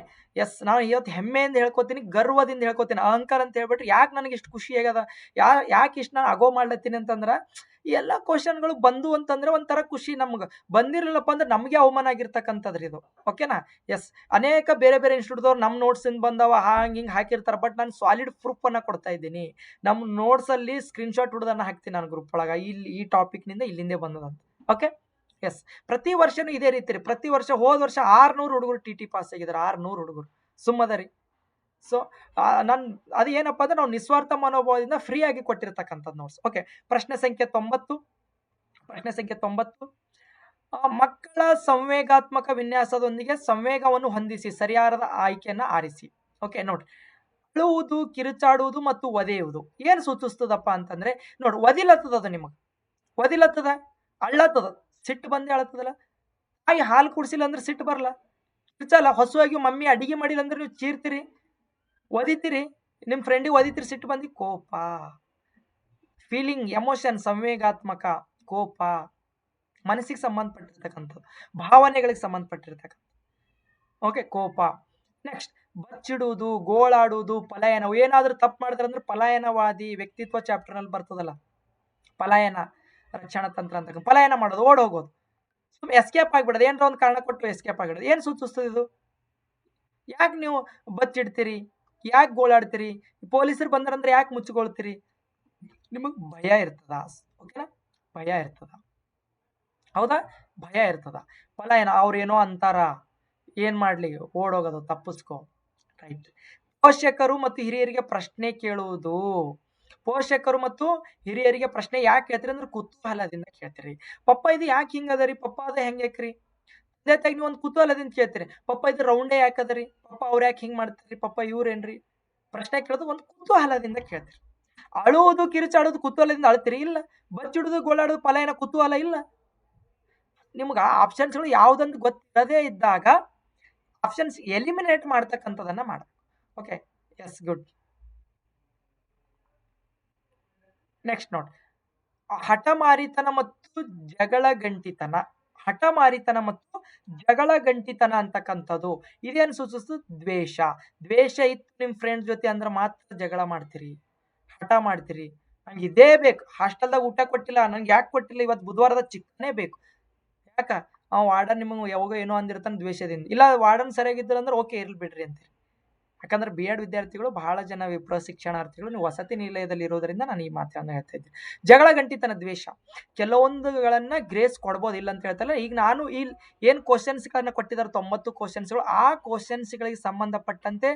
ಎಸ್, ನಾನು ಇವತ್ತು ಹೆಮ್ಮೆಯಿಂದ ಹೇಳ್ಕೊತೀನಿ, ಗರ್ವದಿಂದ ಹೇಳ್ಕೊತೀನಿ. ಅಹಂಕಾರ ಅಂತ ಹೇಳ್ಬಿಟ್ರೆ ಯಾಕೆ ನನಗೆ ಇಷ್ಟು ಖುಷಿ ಆಗ್ಯದ, ಯಾಕೆ ಇಷ್ಟು ನಾನು ಆಗೋ ಮಾಡ್ಲತ್ತೀನಿ ಅಂತಂದ್ರೆ, ಈ ಎಲ್ಲ ಕ್ವಶನ್ಗಳು ಬಂದು ಅಂತಂದ್ರೆ ಒಂಥರ ಖುಷಿ ನಮ್ಗೆ. ಬಂದಿರಲಿಲ್ಲಪ್ಪ ಅಂದ್ರೆ ನಮಗೆ ಅವಮಾನ ಆಗಿರ್ತಕ್ಕಂಥದ್ರಿ ಇದು. ಓಕೆನಾ. ಎಸ್, ಅನೇಕ ಬೇರೆ ಬೇರೆ ಇನ್ಸ್ಟಿಟ್ಯೂಟ್ದವ್ರು ನಮ್ಮ ನೋಟ್ಸಿಂದ ಬಂದವ ಹಿಂಗೆ ಹಾಕಿರ್ತಾರೆ. ಬಟ್ ನಾನು ಸಾಲಿಡ್ ಪ್ರೂಫನ್ನು ಕೊಡ್ತಾ ಇದ್ದೀನಿ. ನಮ್ಮ ನೋಟ್ಸಲ್ಲಿ ಸ್ಕ್ರೀನ್ಶಾಟ್ ಹುಡ್ದನ್ನ ಹಾಕ್ತೀನಿ ನಾನು ಗ್ರೂಪ್ ಒಳಗೆ, ಇಲ್ಲಿ ಈ ಟಾಪಿಕ್ನಿಂದ ಇಲ್ಲಿಂದೇ ಬಂದದಂತ. ಓಕೆ. ಎಸ್, ಪ್ರತಿ ವರ್ಷನೂ ಇದೇ ರೀತಿ ರೀ. ಪ್ರತಿ ವರ್ಷ, ಹೋದ ವರ್ಷ 600 ಹುಡುಗರು TT ಪಾಸ್ ಆಗಿದ್ದಾರೆ. 600 ಹುಡುಗರು ಸುಮ್ಮದರಿ. ಸೊ ನಾನು ಅದು ಏನಪ್ಪ ಅಂದ್ರೆ ನಾವು ನಿಸ್ವಾರ್ಥ ಮನೋಭಾವದಿಂದ ಫ್ರೀ ಆಗಿ ಕೊಟ್ಟಿರ್ತಕ್ಕಂಥದ್ದು ನೋಟ್ಸ್. ಓಕೆ. ಪ್ರಶ್ನೆ ಸಂಖ್ಯೆ 90. ಮಕ್ಕಳ ಸಂವೇಗಾತ್ಮಕ ವಿನ್ಯಾಸದೊಂದಿಗೆ ಸಂವೇಗವನ್ನು ಹೊಂದಿಸಿ ಸರಿಯಾದ ಆಯ್ಕೆಯನ್ನ ಆರಿಸಿ. ಓಕೆ, ನೋಡ್ರಿ. ಅಳುವುದು, ಕಿರುಚಾಡುವುದು ಮತ್ತು ಒದೆಯುವುದು ಏನು ಸೂಚಿಸ್ತದಪ್ಪ ಅಂತಂದ್ರೆ, ನೋಡ್ರಿ, ಒದಿಲತ್ತದ ನಿಮಗೆ, ಒದಿಲತ್ತದ, ಅಳ್ಳತ್ತದ, ಸಿಟ್ಟು ಬಂದೇ ಅಳತ್ತದಲ್ಲ. ತಾಯಿ ಹಾಲು ಕುಡಿಸಿಲ್ಲ ಅಂದ್ರೆ ಸಿಟ್ಟು ಬರಲ್ಲ, ಕಿರ್ಚಲ್ಲ. ಹೊಸವಾಗಿ ಮಮ್ಮಿ ಅಡಿಗೆ ಮಾಡಿಲ್ಲ ಅಂದ್ರೆ ನೀವು ಚೀರ್ತೀರಿ, ಒದಿತೀರಿ, ನಿಮ್ಮ ಫ್ರೆಂಡಿಗೆ ಒದಿತೀರಿ, ಸಿಟ್ಟು ಬಂದು ಕೋಪ, ಫೀಲಿಂಗ್, ಎಮೋಷನ್, ಸಂವೇಗಾತ್ಮಕ, ಕೋಪ, ಮನಸ್ಸಿಗೆ ಸಂಬಂಧಪಟ್ಟಿರ್ತಕ್ಕಂಥದ್ದು, ಭಾವನೆಗಳಿಗೆ ಸಂಬಂಧಪಟ್ಟಿರ್ತಕ್ಕಂಥ. ಓಕೆ, ಕೋಪ. ನೆಕ್ಸ್ಟ್, ಬಚ್ಚಿಡುವುದು, ಗೋಳಾಡುವುದು, ಪಲಾಯನ. ಏನಾದರೂ ತಪ್ಪು ಮಾಡಿದ್ರೆ ಅಂದ್ರೆ ಪಲಾಯನವಾದಿ ವ್ಯಕ್ತಿತ್ವ ಚಾಪ್ಟರ್ನಲ್ಲಿ ಬರ್ತದಲ್ಲ, ಪಲಾಯನ ರಕ್ಷಣಾ ತಂತ್ರ ಅಂತ. ಪಲಾಯನ ಮಾಡೋದು, ಓಡ್ ಹೋಗೋದು, ಸುಮ್ಮನೆ ಎಸ್ಕೇಪ್ ಆಗಿಬಿಡೋದು, ಏನಾರ ಒಂದು ಕಾರಣ ಕೊಟ್ಟು ಎಸ್ಕೇಪ್ ಆಗಿಬಿಡೋದು. ಏನು ಸೂಚಿಸ್ತದೆ ಇದು? ಯಾಕೆ ನೀವು ಬಚ್ಚಿಡ್ತೀರಿ, ಯಾಕೆ ಗೋಳಾಡ್ತೀರಿ, ಪೊಲೀಸರು ಬಂದ್ರಂದ್ರೆ ಯಾಕೆ ಮುಚ್ಚಿಕೊಳ್ತೀರಿ? ನಿಮಗೆ ಭಯ ಇರ್ತದ. ಓಕೆನಾ, ಭಯ ಇರ್ತದ, ಹೌದಾ, ಭಯ ಇರ್ತದ. ಪಲಾಯನ, ಅವ್ರೇನೋ ಅಂತಾರ, ಏನ್ ಮಾಡ್ಲಿ, ಓಡೋಗೋದು, ತಪ್ಪಿಸ್ಕೋ. ರೈಟ್. ಪೋಷಕರು ಮತ್ತು ಹಿರಿಯರಿಗೆ ಪ್ರಶ್ನೆ ಕೇಳುವುದು. ಪೋಷಕರು ಮತ್ತು ಹಿರಿಯರಿಗೆ ಪ್ರಶ್ನೆ ಯಾಕೆ ಕೇಳ್ತೀರಿ ಅಂದ್ರೆ ಕುತೂಹಲದಿಂದ ಕೇಳ್ತೀರಿ. ಪಪ್ಪ ಇದು ಯಾಕೆ ಹಿಂಗದರಿ, ಪಪ್ಪ ಅದ ಹೆಂಗ್ಯಾಕ್ರಿ, ಅದೇ ತಾಗಿ ನೀವು ಒಂದು ಕುತೂಹಲದಿಂದ ಕೇಳ್ತೀರಿ. ಪಪ್ಪ ಇದು ರೌಂಡೇ ಯಾಕದರಿ, ಪಪ್ಪ ಅವ್ರು ಯಾಕೆ ಹಿಂಗ್ ಮಾಡ್ತೀರಿ, ಪಪ್ಪ ಇವ್ರೇನ್ರಿ. ಪ್ರಶ್ನೆ ಕೇಳೋದು ಒಂದು ಕುತೂಹಲದಿಂದ ಕೇಳ್ತೀರಿ. ಅಳುವುದು, ಕಿರುಚಾಡೋದು ಕುತೂಹಲದಿಂದ ಅಳ್ತೀರಿ? ಇಲ್ಲ. ಬಚ್ಚಿಡುದು, ಗೋಳಾಡೋದು, ಪಲಾಯನ ಕುತೂಹಲ ಇಲ್ಲ. ನಿಮ್ಗೆ ಆಪ್ಷನ್ಸ್ಗಳು ಯಾವುದಂತ ಗೊತ್ತಿರದೇ ಇದ್ದಾಗ ಆಪ್ಷನ್ಸ್ ಎಲಿಮಿನೇಟ್ ಮಾಡ್ತಕ್ಕಂಥದನ್ನ ಮಾಡ. Okay, yes, good. ನೆಕ್ಸ್ಟ್ ನೋಡಿ, ಹಠಮಾರಿತನ ಮತ್ತು ಜಗಳಗಂಟಿತನ. ಹಠಮಾರಿತನ ಮತ್ತು ಜಗಳಗಂಟಿತನ ಅಂತಕ್ಕಂಥದ್ದು ಇದೇನು ಸೂಚಿಸ್ತದೆ? ದ್ವೇಷ. ದ್ವೇಷ ಇತ್ತು ನಿಮ್ಮ ಫ್ರೆಂಡ್ಸ್ ಜೊತೆ ಅಂದ್ರೆ ಮಾತ್ರ ಜಗಳ ಮಾಡ್ತೀರಿ, ಹಠ ಮಾಡ್ತೀರಿ. ನಂಗೆ ಇದೇ ಬೇಕು, ಹಾಸ್ಟೆಲ್ದಾಗ ಊಟ ಕೊಟ್ಟಿಲ್ಲ, ನಂಗೆ ಯಾಕೆ ಕೊಟ್ಟಿಲ್ಲ, ಇವತ್ತು ಬುಧವಾರದ ಚಿಕನೇ ಬೇಕು. ಯಾಕ ವಾರ್ಡನ್ ನಿಮಗೆ ಯಾವಾಗ ಏನೋ ಅಂದಿರ್ತಾನೆ ದ್ವೇಷದಿಂದ. ಇಲ್ಲ, ವಾರ್ಡನ್ ಸರಿಯಾಗಿದ್ದರು ಅಂದ್ರೆ ಓಕೆ, ಇರ್ಲಿ ಬಿಡ್ರಿ ಅಂತೀರಿ. ಯಾಕಂದ್ರೆ BEd ವಿದ್ಯಾರ್ಥಿಗಳು ಬಹಳ ಜನ ವಿಪ್ರ ಶಿಕ್ಷಣಾರ್ಥಿಗಳು ನೀವು ವಸತಿ ನಿಲಯದಲ್ಲಿ ಇರೋದ್ರಿಂದ ನಾನು ಈ ಮಾತನ್ನು ಹೇಳ್ತಾ ಇದ್ದೀನಿ. ಜಗಳ ಗಂಟಿತನ, ದ್ವೇಷ. ಕೆಲವೊಂದುಗಳನ್ನ ಗ್ರೇಸ್ ಕೊಡ್ಬೋದು, ಇಲ್ಲ ಅಂತ ಹೇಳ್ತಲ್ಲ. ಈಗ ನಾನು ಏನು ಕ್ವಶನ್ಸ್ಗಳನ್ನ ಕೊಟ್ಟಿದ್ದಾರೆ 90 ಕ್ವಶನ್ಸ್ಗಳು, ಆ ಕ್ವಶನ್ಸ್ಗಳಿಗೆ ಸಂಬಂಧಪಟ್ಟಂತೆ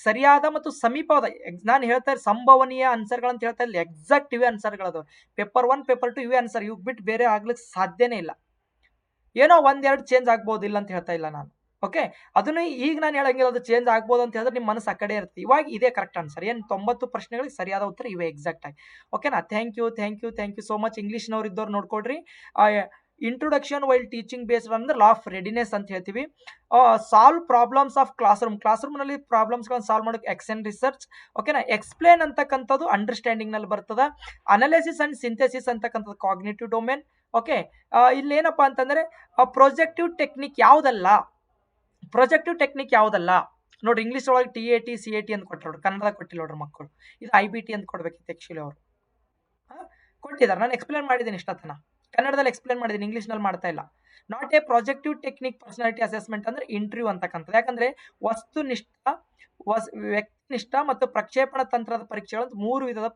ಸರಿಯಾದ ಮತ್ತು ಸಮೀಪವಾದ, ನಾನು ಹೇಳ್ತಾ ಸಂಭವನೀಯ ಆನ್ಸರ್ಗಳಂತ ಹೇಳ್ತಾ ಇಲ್ಲ, ಎಕ್ಸಾಕ್ಟ್ ಇವೇ ಆನ್ಸರ್ಗಳದು. ಪೇಪರ್ 1 ಪೇಪರ್ 2 ಇವೇ ಆನ್ಸರ್, ಇವ್ ಬಿಟ್ಟು ಬೇರೆ ಆಗ್ಲಿಕ್ಕೆ ಸಾಧ್ಯನೇ ಇಲ್ಲ. ಏನೋ ಒಂದೆರಡು ಚೇಂಜ್ ಆಗ್ಬೋದು, ಇಲ್ಲ ಅಂತ ಹೇಳ್ತಾ ಇಲ್ಲ ನಾನು. ಓಕೆ, ಅದನ್ನು ಈಗ ನಾನು ಹೇಳಂಗಿಲ್ಲ, ಅದು ಚೇಂಜ್ ಆಗ್ಬೋದು ಅಂತ ಹೇಳಿದ್ರೆ ನಿಮ್ಮ ಮನಸ್ಸು ಆ ಕಡೆ ಇರುತ್ತೆ. ಇವಾಗ ಇದೇ ಕರೆಕ್ಟ್ ಆನ್ಸರ್. ಏನು 90 ಪ್ರಶ್ನೆಗಳಿಗೆ ಸರಿಯಾದ ಉತ್ತರ ಇವೇ ಎಕ್ಸಾಕ್ಟ್ ಆಗಿ. ಓಕೆನಾ. Thank you so much. ಇಂಗ್ಲೀಷ್ನವ್ರು ಇದ್ದವ್ರು ನೋಡ್ಕೊಡ್ರಿ. ಇಂಟ್ರೊಡಕ್ಷನ್ ವೈಲ್ ಟೀಚಿಂಗ್ ಬೇಸ್ಡ್ ಅಂದ್ರೆ ಲಾ ಆಫ್ ರೆಡಿನೆಸ್ ಅಂತ ಹೇಳ್ತೀವಿ. ಸಾಲ್ವ್ ಪ್ರಾಬ್ಲಮ್ಸ್ ಆಫ್ ಕ್ಲಾಸ್ ರೂಮ್ನಲ್ಲಿ ಪ್ರಾಬ್ಲಮ್ಸ್ಗಳನ್ನು ಸಾಲ್ವ್ ಮಾಡೋಕೆ ಎಕ್ಸೆನ್ ರಿಸರ್ಚ್. ಓಕೆನಾ. ಎಕ್ಸ್ಪ್ಲೇನ್ ಅಂತಕ್ಕಂಥದ್ದು ಅಂಡರ್ಸ್ಟ್ಯಾಂಡಿಂಗ್ನಲ್ಲಿ ಬರ್ತದೆ. ಅನಾಲಿಸಿಸ್ ಅಂಡ್ ಸಿಂಥೆಸಿಸ್ ಅಂತಕ್ಕಂಥದ್ದು ಕಾಗ್ನಿಟಿವ್ ಡೊಮೇನ್. ಓಕೆ, ಇಲ್ಲಿ ಏನಪ್ಪಾ ಅಂತಂದ್ರೆ ಪ್ರೊಜೆಕ್ಟಿವ್ ಟೆಕ್ನಿಕ್ ಯಾವುದಲ್ಲ, ನೋಡ್ರಿ. ಇಂಗ್ಲೀಷ್ ಒಳಗೆ TAT CAT ಅಂತ ಕೊಟ್ಟರು, ಕನ್ನಡದಾಗ ಕೊಟ್ಟಿಲ್ಲ ನೋಡ್ರಿ ಮಕ್ಕಳು. ಇದು IBT ಅಂತ ಕೊಡ್ಬೇಕಿತ್ತು ಆ್ಯಕ್ಚುಲಿ ಅವರು. ಕೊಟ್ಟಿದ್ದಾರೆ, ನಾನು ಎಕ್ಸ್ಪ್ಲೇನ್ ಮಾಡಿದ್ದೀನಿ ಇಷ್ಟತನ, ಕನ್ನಡದಲ್ಲಿ ಎಕ್ಸ್ಪ್ಲೇನ್ ಮಾಡಿದ್ದೀನಿ, ಇಂಗ್ಲೀಷ್ನಲ್ಲಿ ಮಾಡ್ತಾ ಇಲ್ಲ. Not a projective technique personality assessment ಅಂದ್ರೆ ಇಂಟರ್ವ್ಯೂ ಅಂತಕ್ಕಂಥದ್ದು. ಯಾಕಂದ್ರೆ ವಸ್ತುನಿಷ್ಠ, ವ್ಯಕ್ತಿನಿಷ್ಠ ಮತ್ತು ಪ್ರಕ್ಷೇಪಣ ತಂತ್ರದ ಪರೀಕ್ಷೆಗಳು 3 ವಿಧದ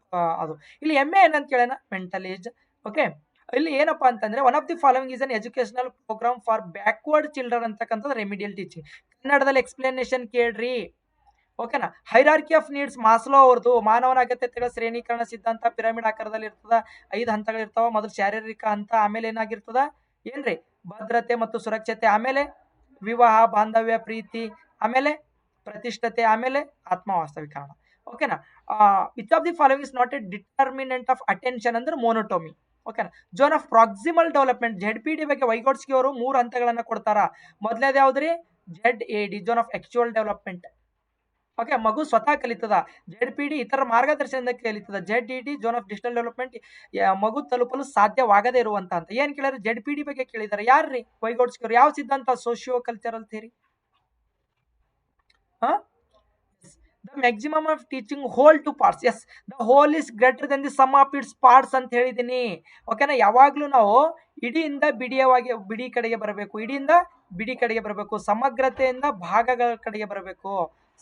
ಅದು. ಇಲ್ಲಿ MA ಏನಂತ ಕೇಳೋಣ, ಮೆಂಟಲ್ ಏಜ್. ಓಕೆ, ಇಲ್ಲಿ ಏನಪ್ಪಾ ಅಂತಂದ್ರೆ one of the following is an educational program for backward children ಅಂತಕ್ಕಂಥದ್ದು ರೆಮಿಡಿಯಲ್ ಟೀಚಿಂಗ್. ಕನ್ನಡದಲ್ಲಿ ಎಕ್ಸ್ಪ್ಲನೇಷನ್ ಕೇಳ್ರಿ. ಓಕೆನಾ. ಹೈರಾರ್ಕಿ ಆಫ್ ನೀಡ್ಸ್, ಮಾಸ್ಲೋ ಅವ್ರದ್ದು ಮಾನವನ ಅಗತ್ಯತೆಗಳ ಶ್ರೇಣೀಕರಣ ಸಿದ್ಧಾಂತ ಪಿರಮಿಡ್ ಆಕಾರದಲ್ಲಿ ಇರ್ತದ. 5 ಹಂತಗಳಿರ್ತಾವ. ಮೊದಲು ಶಾರೀರಿಕ ಹಂತ, ಆಮೇಲೆ ಏನಾಗಿರ್ತದ ಏನ್ರಿ, ಭದ್ರತೆ ಮತ್ತು ಸುರಕ್ಷತೆ, ಆಮೇಲೆ ವಿವಾಹ, ಬಾಂಧವ್ಯ, ಪ್ರೀತಿ, ಆಮೇಲೆ ಪ್ರತಿಷ್ಠತೆ, ಆಮೇಲೆ ಆತ್ಮವಾಸ್ತವೀಕರಣ. ಓಕೆನಾ. Which of the following is not a determinant of attention ಅಂದ್ರೆ ಮೋನೋಟೋಮಿ. ಓಕೆನಾ. Zone of proximal development, ZPD ಬಗ್ಗೆ ವೈಗೋಟ್ಸ್ಕಿ ಅವರು 3 ಹಂತಗಳನ್ನ ಕೊಡ್ತಾರ. ಮೊದಲೇದು ಯಾವ್ದ್ರಿ, ZAD, zone of actual development. Okay, ಮಗು ಸ್ವತಃ ಕಲಿತದ. ZPD ಇತರ ಮಾರ್ಗದರ್ಶನದಿಂದ ಕಲಿತದ. ZED, zone of digital development, ಮಗು ತಲುಪಲು ಸಾಧ್ಯವಾಗದೇ ಇರುವಂತ ಅಂತ. ಏನ್ ಕೇಳಿದ್ರೆ ZPD ಬಗ್ಗೆ ಕೇಳಿದಾರೆ. ಯಾರ್ರಿ, ವೈಗೋಟ್ಸ್ಕಿ ಅವರು. ಯಾವ ಸಿದ್ಧಾಂತ, socio cultural theory. The maximum of teaching whole to parts. Yes, the whole is greater than the sum of its parts ಅಂತ ಹೇಳಿದ್ದೀನಿ. ಓಕೆನಾ? ಯಾವಾಗ್ಲೂ ನಾವು ಇಡಿಯಿಂದ ಬಿಡಿ ಕಡೆಗೆ ಬರಬೇಕು, ಇಡಿಯಿಂದ ಬಿಡಿ ಕಡೆಗೆ ಬರಬೇಕು, ಸಮಗ್ರತೆಯಿಂದ ಭಾಗಗಳ ಕಡೆಗೆ ಬರಬೇಕು,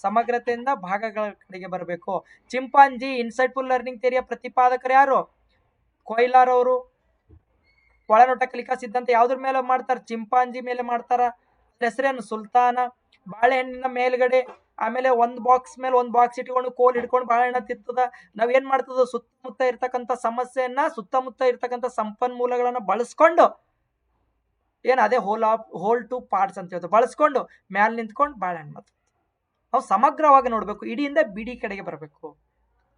ಸಮಗ್ರತೆಯಿಂದ ಭಾಗಗಳ ಕಡೆಗೆ ಬರಬೇಕು. ಚಿಂಪಾಂಜಿ ಇನ್ಸೈಟ್ಫುಲ್ ಲರ್ನಿಂಗ್ ಥಿಯರಿಯ ಪ್ರತಿಪಾದಕರು ಯಾರು? ಕೊಯ್ಲಾರ್ ಅವರು. ಒಳನೋಟ ಕಲಿಕಾ ಸಿದ್ಧಾಂತ ಯಾವ್ದ್ರ ಮೇಲೆ ಮಾಡ್ತಾರ? ಚಿಂಪಾಂಜಿ ಮೇಲೆ ಮಾಡ್ತಾರ. ಹೆಸರೇನು? ಸುಲ್ತಾನ. ಬಾಳೆಹಣ್ಣಿನ ಮೇಲ್ಗಡೆ ಆಮೇಲೆ ಒಂದ್ ಬಾಕ್ಸ್ ಮೇಲೆ ಒಂದ್ ಬಾಕ್ಸ್ ಇಟ್ಕೊಂಡು ಕೋಲ್ ಹಿಡ್ಕೊಂಡು ಬಾಳೆಹಣ್ಣ ತಿರ್ತದ. ನಾವ್ ಏನ್ ಮಾಡ್ತದ? ಸುತ್ತಮುತ್ತ ಇರ್ತಕ್ಕಂಥ ಸಮಸ್ಯೆಯನ್ನ, ಸುತ್ತಮುತ್ತ ಇರ್ತಕ್ಕಂಥ ಸಂಪನ್ಮೂಲಗಳನ್ನ ಬಳಸ್ಕೊಂಡು ಏನ್ ಅದೇ ಹೋಲ್ ಟು ಪಾರ್ಟ್ಸ್ ಅಂತ ಹೇಳ್ತಾರೆ, ಬಳಸ್ಕೊಂಡು ಮ್ಯಾಲ್ ನಿಂತ್ಕೊಂಡು ಬಾಳೆಹಣ್ಣು ನಾವು ಸಮಗ್ರವಾಗಿ ನೋಡ್ಬೇಕು, ಇಡಿಯಿಂದ ಬಿಡಿ ಕಡೆಗೆ ಬರಬೇಕು.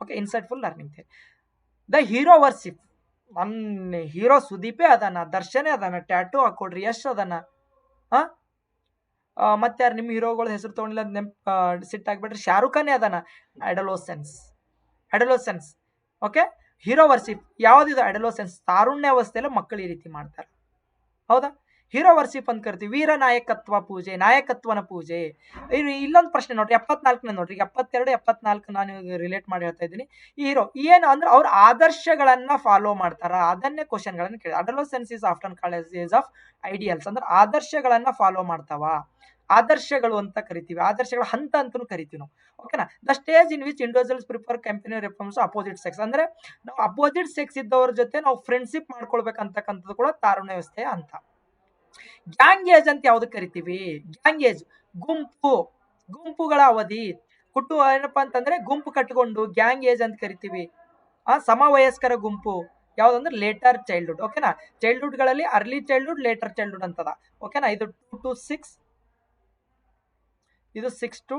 Okay, insightful learning theory. The hero worship. ನನ್ನ ಹೀರೋ ಸುದೀಪೇ ಅದಾನ, ದರ್ಶನೇ ಅದಾನ, ಟ್ಯಾಟೂ ಹಾಕೊಡ್ರಿ, ಯಶ್ ಅದಾನ. ಮತ್ತೆ ಯಾರು ನಿಮ್ಮ ಹೀರೋಗಳ ಹೆಸರು ತಗೊಂಡಿಲ್ಲ ಸಿಟ್ಟಾಗ್ಬಿಟ್ರಿ. ಶಾರುಖ್ ಖಾನೇ ಅದಾನ. ಅಡಲೋಸೆನ್ಸ್. ಓಕೆ, ಹೀರೋ ವರ್ಶಿಪ್ ಯಾವ್ದಿದು? ಅಡಲೋಸೆನ್ಸ್. ತಾರುಣ್ಯಾವಸ್ಥೆಯಲ್ಲಿ ಮಕ್ಕಳು ಈ ರೀತಿ ಮಾಡ್ತಾರೆ. ಹೌದಾ? ಹೀರೋ ವರ್ಶಿಪ್ ಅಂತ ಕರಿತೀವಿ. ವೀರ ನಾಯಕತ್ವ ಪೂಜೆ, ನಾಯಕತ್ವನ ಪೂಜೆ. ಇಲ್ಲೊಂದು ಪ್ರಶ್ನೆ ನೋಡ್ರಿ, 74ನೇ ನೋಡ್ರಿ, 72, 74 ನಾನು ರಿಲೇಟ್ ಮಾಡಿ ಹೇಳ್ತಾ ಇದ್ದೀನಿ. ಈ ಹೀರೋ ಏನು ಅಂದ್ರೆ ಅವ್ರ ಆದರ್ಶಗಳನ್ನ ಫಾಲೋ ಮಾಡ್ತಾರ, ಅದನ್ನೇ ಕ್ವಶನ್ಗಳನ್ನ ಕೇಳಿ. Adolescence is often called as age of ideals. ಅಂದ್ರೆ ಆದರ್ಶಗಳನ್ನ ಫಾಲೋ ಮಾಡ್ತಾವ, ಆದರ್ಶಗಳು ಅಂತ ಕರಿತೀವಿ, ಆದರ್ಶಗಳ ಹಂತ ಅಂತಲೂ ಕರಿತೀವಿ ನಾವು. ಓಕೆನಾ? The stage in which individuals prefer company ರೆಫರ್ಮ್ಸ್ ಅಪೋಸಿಟ್ ಸೆಕ್ಸ್. ಅಂದ್ರೆ ನಾವು ಅಪೋಸಿಟ್ ಸೆಕ್ಸ್ ಇದ್ದವ್ರ ಜೊತೆ ನಾವು ಫ್ರೆಂಡ್ಶಿಪ್ ಮಾಡ್ಕೊಳ್ಬೇಕಂತಕ್ಕಂಥದ್ದು ಕೂಡ ತಾರುಣ್ಯ ವ್ಯವಸ್ಥೆ ಅಂತ. ಗ್ಯಾಂಗ್ ಏಜ್ ಅಂತ ಯಾವ್ದು ಕರಿತೀವಿ? ಗ್ಯಾಂಗ್ ಏಜ್ ಗುಂಪುಗಳ ಅವಧಿ. ಏನಪ್ಪಾ ಅಂತಂದ್ರೆ ಗುಂಪು ಕಟ್ಟಿಕೊಂಡು ಗ್ಯಾಂಗ್ ಏಜ್ ಅಂತ ಕರಿತೀವಿ. ಸಮವಯಸ್ಕರ ಗುಂಪು ಯಾವ್ದಂದ್ರೆ ಲೇಟರ್ ಚೈಲ್ಡ್ಹುಡ್. ಓಕೆನಾ? ಚೈಲ್ಡ್ಹುಡ್ ಗಳಲ್ಲಿ ಅರ್ಲಿ ಚೈಲ್ಡ್ಹುಡ್, ಲೇಟರ್ ಚೈಲ್ಡ್ಹುಡ್ ಅಂತದ. ಓಕೆನಾ? ಇದು 2 to 6, ಇದು 6 to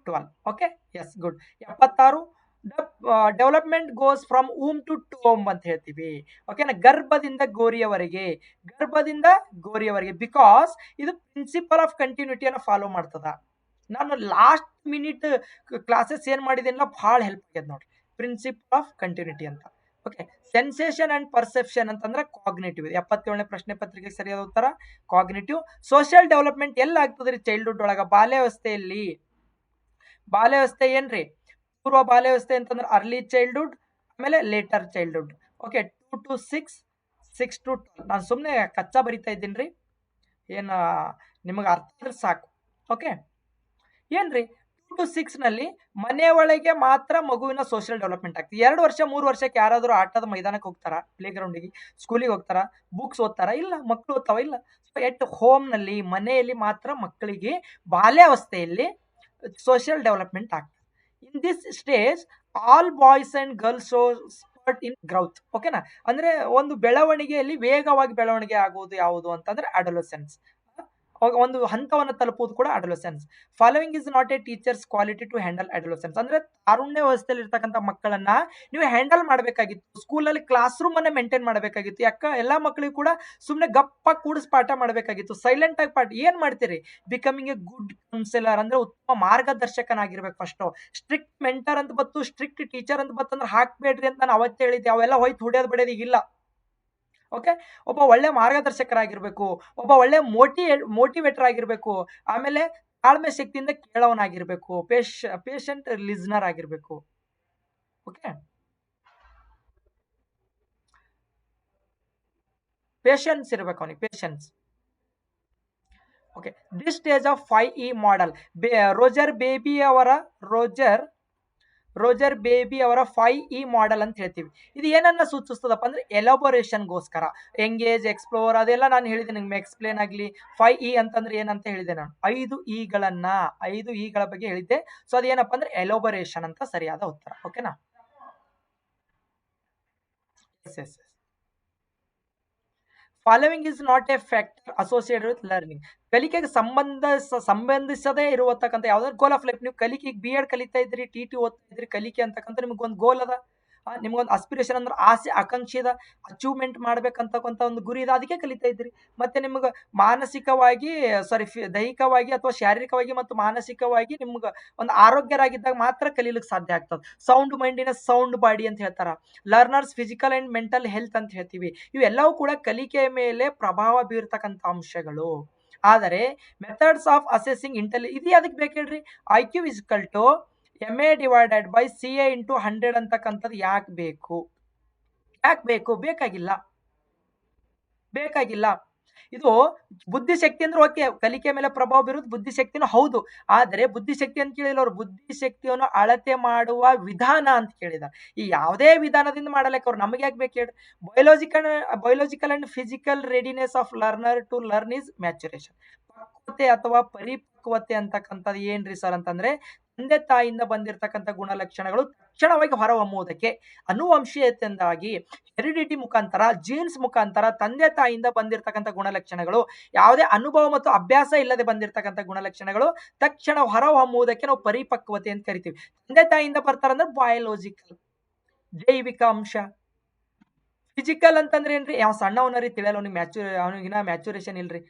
12. Okay, yes, good. 76 development goes from womb to tomb ಅಂತ ಹೇಳ್ತೀವಿ. ಓಕೆನಾ? ಗರ್ಭದಿಂದ ಗೋರಿಯವರೆಗೆ, ಬಿಕಾಸ್ ಇದು ಪ್ರಿನ್ಸಿಪಲ್ ಆಫ್ ಕಂಟಿನ್ಯೂಟಿಯನ್ನು ಫಾಲೋ ಮಾಡ್ತದ. ನಾನು ಲಾಸ್ಟ್ ಮಿನಿಟ್ ಕ್ಲಾಸಸ್ ಏನ್ ಮಾಡಿದೆಲ್ಲ ಭಾಳ ಹೆಲ್ಪ್ ಆಗ್ಯದ ನೋಡ್ರಿ, ಪ್ರಿನ್ಸಿಪಲ್ ಆಫ್ ಕಂಟಿನ್ಯೂಟಿ ಅಂತ. ಓಕೆ, ಸೆನ್ಸೇಷನ್ ಅಂಡ್ ಪರ್ಸೆಪ್ಷನ್ ಅಂತಂದ್ರೆ ಕಾಗ್ನೇಟಿವ್. 77ನೇ ಪ್ರಶ್ನೆ ಪತ್ರಿಕೆ ಸರಿಯಾದ ಉತ್ತರ ಕಾಗ್ನೇಟಿವ್. ಸೋಷಿಯಲ್ ಡೆವಲಪ್ಮೆಂಟ್ ಎಲ್ಲ ಆಗ್ತದ್ರಿ ಚೈಲ್ಡ್ಹುಡ್ ಒಳಗ? ಬಾಲ್ಯಾವಸ್ಥೆಯಲ್ಲಿ. ಬಾಲ್ಯಾವಸ್ಥೆ ಏನ್ರಿ? ಪೂರ್ವ ಬಾಲ್ಯಾವಸ್ಥೆ ಅಂತಂದ್ರೆ ಅರ್ಲಿ ಚೈಲ್ಡ್ಹುಡ್, ಆಮೇಲೆ litre childhood. Okay, 2 to 6, 6 to 12. ನಾನು ಸುಮ್ಮನೆ ಕಚ್ಚಾ ಬರಿತಾ ಇದ್ದೀನಿ ರೀ, ಏನು ನಿಮಗೆ ಅರ್ಥ ಆದ್ರೆ ಸಾಕು. ಓಕೆ, ಏನ್ರಿ 2 to 6 ನಲ್ಲಿ ಮನೆ ಒಳಗೆ ಮಾತ್ರ ಮಗುವಿನ ಸೋಷಿಯಲ್ ಡೆವಲಪ್ಮೆಂಟ್ ಆಗ್ತದೆ. 2 ವರ್ಷ 3 ವರ್ಷಕ್ಕೆ ಯಾರಾದರೂ ಆಟದ ಮೈದಾನಕ್ಕೆ ಹೋಗ್ತಾರ, ಪ್ಲೇ ಗ್ರೌಂಡಿಗೆ, ಸ್ಕೂಲಿಗೆ ಹೋಗ್ತಾರ, ಬುಕ್ಸ್ ಓದ್ತಾರ? ಇಲ್ಲ. ಮಕ್ಕಳು ಓದ್ತಾವ? ಇಲ್ಲ. ಎಟ್ ಹೋಮ್ ನಲ್ಲಿ, ಮನೆಯಲ್ಲಿ ಮಾತ್ರ ಮಕ್ಕಳಿಗೆ ಬಾಲ್ಯಾವಸ್ಥೆಯಲ್ಲಿ ಸೋಷಿಯಲ್ ಡೆವಲಪ್ಮೆಂಟ್ ಆಗ್ತದೆ. In this stage all boys and girls show spurt in growth. ಓಕೆನಾ? ಅಂದ್ರೆ ಒಂದು ಬೆಳವಣಿಗೆಯಲ್ಲಿ ವೇಗವಾಗಿ ಬೆಳವಣಿಗೆ ಆಗುವುದು ಯಾವುದು ಅಂತಂದ್ರೆ ಅಡೋಲೆಸೆನ್ಸ್. ಒಂದು ಹಂತವನ್ನು ತಲುಪುವುದು ಕೂಡ adolescence. Following is not a teachers quality to handle adolescence. ಅಂದ್ರೆ ತಾರುಣ್ಯ ವ್ಯವಸ್ಥೆಯಲ್ಲಿ ಇರ್ತಕ್ಕಂಥ ಮಕ್ಕಳನ್ನ ನೀವು ಹ್ಯಾಂಡಲ್ ಮಾಡಬೇಕಾಗಿತ್ತು. ಸ್ಕೂಲಲ್ಲಿ ಕ್ಲಾಸ್ ರೂಮ್ ಅನ್ನ ಮೇಂಟೈನ್ ಮಾಡಬೇಕಾಗಿತ್ತು. ಎಲ್ಲಾ ಮಕ್ಕಳಿಗೂ ಕೂಡ ಸುಮ್ಮನೆ ಗಪ್ಪ ಕೂಡಿಸ್ ಪಾಠ ಮಾಡಬೇಕಾಗಿತ್ತು, ಸೈಲೆಂಟ್ ಆಗಿ ಪಾಠ. ಏನ್ ಮಾಡ್ತೀರಿ? ಬಿಕಮಿಂಗ್ ಎ ಗುಡ್ ಕೌನ್ಸಿಲರ್ ಅಂದ್ರೆ ಉತ್ತಮ ಮಾರ್ಗದರ್ಶಕನಾಗಿರ್ಬೇಕು. ಫಸ್ಟ್ ಸ್ಟ್ರಿಕ್ಟ್ ಮೆಂಟರ್ ಅಂತ ಬತ್ತು, ಸ್ಟ್ರಿಕ್ಟ್ ಟೀಚರ್ ಅಂತ ಬತ್ತಂದ್ರೆ ಹಾಕ್ಬೇಡ್ರಿ ಅಂತ ನಾನು ಅವತ್ತೇ ಹೇಳಿದ್ದೆ. ಅವೆಲ್ಲ ಹೋಯ್ತು ಹೊಡೆಯೋದು ಬಿಡೋದು ಈಗಿಲ್ಲ. ಓಕೆ, ಒಬ್ಬ ಒಳ್ಳೆ ಮಾರ್ಗದರ್ಶಕರಾಗಿರ್ಬೇಕು, ಒಬ್ಬ ಒಳ್ಳೆ ಮೋಟಿವೇಟರ್ ಆಗಿರ್ಬೇಕು, ಆಮೇಲೆ ತಾಳ್ಮೆ ಶಕ್ತಿಯಿಂದ ಕೇಳೋನಾಗಿರ್ಬೇಕು, ಪೇಷಂಟ್ ಲಿಸ್ನರ್ ಆಗಿರ್ಬೇಕು. ಓಕೆ, ಪೇಷನ್ಸ್ ಇರ್ಬೇಕು ಅವನಿಗೆ, patience. Okay, this stage of 5E model Roger baby ಅವರ 5E ಮಾಡೆಲ್ ಅಂತ ಹೇಳ್ತೀವಿ. ಇದು ಏನನ್ನ ಸೂಚಿಸ್ತದಪ್ಪ ಅಂದ್ರೆ ಎಲಾಬೋರೇಷನ್ಗೋಸ್ಕರ, ಎಂಗೇಜ್, ಎಕ್ಸ್ಪ್ಲೋರ್, ಅದೆಲ್ಲ ನಾನು ಹೇಳಿದೆ ನಿಮ್ಗೆ, ಎಕ್ಸ್ಪ್ಲೇನ್ ಆಗಲಿ. 5E ಅಂತಂದ್ರೆ ಏನಂತ ಹೇಳಿದೆ ನಾನು? 5 ಇಗಳ ಬಗ್ಗೆ ಹೇಳಿದ್ದೆ. ಸೊ ಅದೇನಪ್ಪ ಅಂದ್ರೆ ಎಲಾಬೋರೇಷನ್ ಅಂತ ಸರಿಯಾದ ಉತ್ತರ. ಓಕೆನಾ? Yes. Following is not a factor associated with learning. ಕಲಿಕೆಗೆ ಸಂಬಂಧಿಸದೇ ಇರುವತಕ್ಕಂಥ ಯಾವ್ದಾದ್ರು ಗೋಲ್ ಆಫ್ ಲೈಫ್. ನೀವು ಕಲಿಕೆಗೆ B.Ed ಕಲಿತಾ ಇದ್ರಿ, TT ಓದ್ತಾ ಇದ್ರಿ, ಕಲಿಕೆ ಅಂತಕ್ಕಂಥ ನಿಮ್ಗೊಂದು ಗೋಲ್ ಅದ, ನಿಮ್ಗೊಂದು ಅಸ್ಪಿರೇಷನ್ ಅಂದ್ರೆ ಆಸೆ ಆಕಾಂಕ್ಷೆ ಅದ, ಅಚೀವ್ಮೆಂಟ್ ಮಾಡ್ಬೇಕಂತಕ್ಕಂಥ ಒಂದು ಗುರಿ ಇದೆ, ಅದಕ್ಕೆ ಕಲಿತಾ ಇದ್ರಿ. ಮತ್ತೆ ನಿಮ್ಗೆ ಮಾನಸಿಕವಾಗಿ ದೈಹಿಕವಾಗಿ ಅಥವಾ ಶಾರೀರಿಕವಾಗಿ ಮತ್ತು ಮಾನಸಿಕವಾಗಿ ನಿಮ್ಗೆ ಒಂದು ಆರೋಗ್ಯರಾಗಿದ್ದಾಗ ಮಾತ್ರ ಕಲೀಲಿಕ್ಕೆ ಸಾಧ್ಯ ಆಗ್ತದೆ. ಸೌಂಡ್ ಮೈಂಡಿನ ಸೌಂಡ್ ಬಾಡಿ ಅಂತ ಹೇಳ್ತಾರ. Learners physical and mental health ಅಂತ ಹೇಳ್ತೀವಿ. ಇವೆಲ್ಲವೂ ಕೂಡ ಕಲಿಕೆಯ ಮೇಲೆ ಪ್ರಭಾವ ಬೀರ್ತಕ್ಕಂಥ ಅಂಶಗಳು. ಆದರೆ ಮೆಥಡ್ಸ್ ಆಫ್ ಅಸೆಸಿಂಗ್ ಇದು ಅದಕ್ಕೆ ಬೇಕು ಹೇಳ್ರಿ, IQ is equal to MA divided by CA into 100 ಅಂತಕ್ಕಂಥದ್ದು ಯಾಕೆ ಬೇಕು? ಬೇಕಾಗಿಲ್ಲ. ಇದು ಬುದ್ಧಿಶಕ್ತಿ ಅಂದ್ರೆ ಓಕೆ, ಕಲಿಕೆ ಮೇಲೆ ಪ್ರಭಾವ ಬೀರುವುದು ಬುದ್ಧಿಶಕ್ತಿನೂ ಹೌದು. ಆದರೆ ಬುದ್ಧಿಶಕ್ತಿ ಅಂತ ಕೇಳಿಲ್ಲ ಅವ್ರು, ಬುದ್ಧಿಶಕ್ತಿಯನ್ನು ಅಳತೆ ಮಾಡುವ ವಿಧಾನ ಅಂತ ಕೇಳಿದ. ಈ ಯಾವುದೇ ವಿಧಾನದಿಂದ ಮಾಡಲಿಕ್ಕೆ ಅವ್ರು ನಮಗೆ ಯಾಕೆ ಬೇಕು ಹೇಳಿ? Biological and physical readiness of learner to learn is maturation. ಪಕ್ವತೆ ಅಥವಾ ಪರಿಪಕ್ವತೆ ಅಂತಕ್ಕಂಥದ್ದು ಏನ್ರಿ ಸರ್ ಅಂತಂದ್ರೆ, ತಂದೆ ತಾಯಿಯಿಂದ ಬಂದಿರತಕ್ಕಂಥ ಗುಣಲಕ್ಷಣಗಳು ತಕ್ಷಣವಾಗಿ ಹೊರಹೊಮ್ಮುವುದಕ್ಕೆ ಅನುವಂಶೀಯತೆಯಿಂದಾಗಿ ಹೆರಿಡಿಟಿ ಮುಖಾಂತರ, ಜೀನ್ಸ್ ಮುಖಾಂತರ ತಂದೆ ತಾಯಿಯಿಂದ ಬಂದಿರತಕ್ಕಂಥ ಗುಣಲಕ್ಷಣಗಳು, ಯಾವುದೇ ಅನುಭವ ಮತ್ತು ಅಭ್ಯಾಸ ಇಲ್ಲದೆ ಬಂದಿರತಕ್ಕಂಥ ಗುಣಲಕ್ಷಣಗಳು ತಕ್ಷಣ ಹೊರಹೊಮ್ಮುವುದಕ್ಕೆ ನಾವು ಪರಿಪಕ್ವತೆ ಅಂತ ಕರಿತೀವಿ. ತಂದೆ ತಾಯಿಯಿಂದ ಬರ್ತಾರಂದ್ರೆ ಬಯಾಲಜಿಕಲ್, ಜೈವಿಕ ಅಂಶ. ಫಿಸಿಕಲ್ ಅಂತಂದ್ರೆ ಏನ್ರಿ, ಯಾವ ಸಣ್ಣವನರಿ ತಿಳಿಯಲ್ಲ, ಅವನಿಗಿನ ಮ್ಯಾಚುರೇಷನ್ ಇಲ್ರಿ,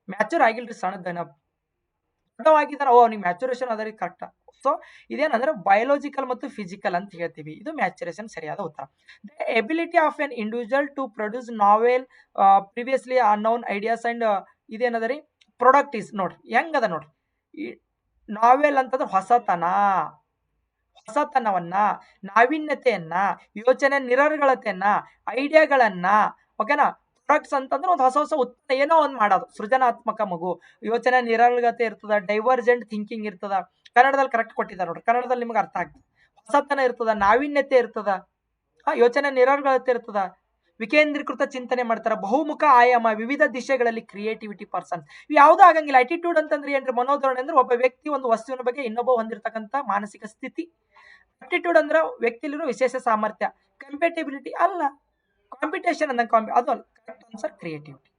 ಮ್ಯಾಚೂರ್ ಆಗಿಲ್ರಿ, ಸಣ್ಣದನ ದೊಡ್ಡವಾಗಿದ್ದಾರ, ಅವ್ನಿಗೆ ಮ್ಯಾಚುರೇಷನ್ ಅದರಿ ಕರೆಕ್ಟ್. ಸೊ ಇದೇನಂದ್ರೆ ಬಯೋಲಾಜಿಕಲ್ ಮತ್ತು ಫಿಸಿಕಲ್ ಅಂತ ಹೇಳ್ತೀವಿ. ಇದು ಮ್ಯಾಚುರೇಷನ್ ಸರಿಯಾದ ಉತ್ತರ. The ability of an individual to produce novel previously unknown ideas and ಇದೇನದರಿ ಪ್ರೊಡಕ್ಟ್ ಇಸ್, ನೋಡ್ರಿ ಹೆಂಗದ ನೋಡ್ರಿ. ಈ ನಾವೆಲ್ ಅಂತಂದ್ರೆ ಹೊಸತನವನ್ನ, ನಾವೀನ್ಯತೆಯನ್ನ, ಯೋಚನೆ ನಿರರ್ಗಳತೆಯನ್ನ, ಐಡಿಯಾಗಳನ್ನ, ಓಕೆನಾ. ಪ್ರೊಡಕ್ಟ್ಸ್ ಅಂತಂದ್ರೆ ಒಂದು ಹೊಸ ಉತ್ಪನ್ನ ಏನೋ ಒಂದು ಮಾಡೋದು, ಸೃಜನಾತ್ಮಕ ಮಗು, ಯೋಚನೆ ನಿರರ್ಗಳತೆ ಇರ್ತದ, ಡೈವರ್ಜೆಂಟ್ ಥಿಂಕಿಂಗ್ ಇರ್ತದ. ಕನ್ನಡದಲ್ಲಿ ಕರೆಕ್ಟ್ ಕೊಟ್ಟಿದ್ದಾರೆ ನೋಡ್ರಿ, ಕನ್ನಡದಲ್ಲಿ ನಿಮ್ಗೆ ಅರ್ಥ ಆಗ್ತದೆ. ಹೊಸತನ ಇರ್ತದ, ನಾವೀನ್ಯತೆ ಇರ್ತದ, ಯೋಚನೆ ನಿರರ್ಗಳತೆ ಇರ್ತದ, ವಿಕೇಂದ್ರೀಕೃತ ಚಿಂತನೆ ಮಾಡ್ತಾರ, ಬಹುಮುಖ ಆಯಾಮ, ವಿವಿಧ ದಿಶೆಗಳಲ್ಲಿ ಕ್ರಿಯೇಟಿವಿಟಿ ಪರ್ಸನ್. ಯಾವ್ದು ಆಗಂಗಿಲ್ಲ. ಆಟಿಟ್ಯೂಡ್ ಅಂತಂದ್ರೆ ಏನ್ರಿ? ಮನೋಧೋರಣೆ ಅಂದ್ರೆ ಒಬ್ಬ ವ್ಯಕ್ತಿ ಒಂದು ವಸ್ತುವಿನ ಬಗ್ಗೆ ಇನ್ನೊಬ್ಬ ಹೊಂದಿರತಕ್ಕಂಥ ಮಾನಸಿಕ ಸ್ಥಿತಿ. ಆಟಿಟ್ಯೂಡ್ ಅಂದ್ರೆ ವ್ಯಕ್ತಿಲಿರೋ ವಿಶೇಷ ಸಾಮರ್ಥ್ಯ. ಕಂಪೇಟಬಿಲಿಟಿ ಅಲ್ಲ, ಕಾಂಪಿಟೇಷನ್ ಅಂದಂಗೆ ಅದು ಅಲ್ಲ. Correct answer creativity.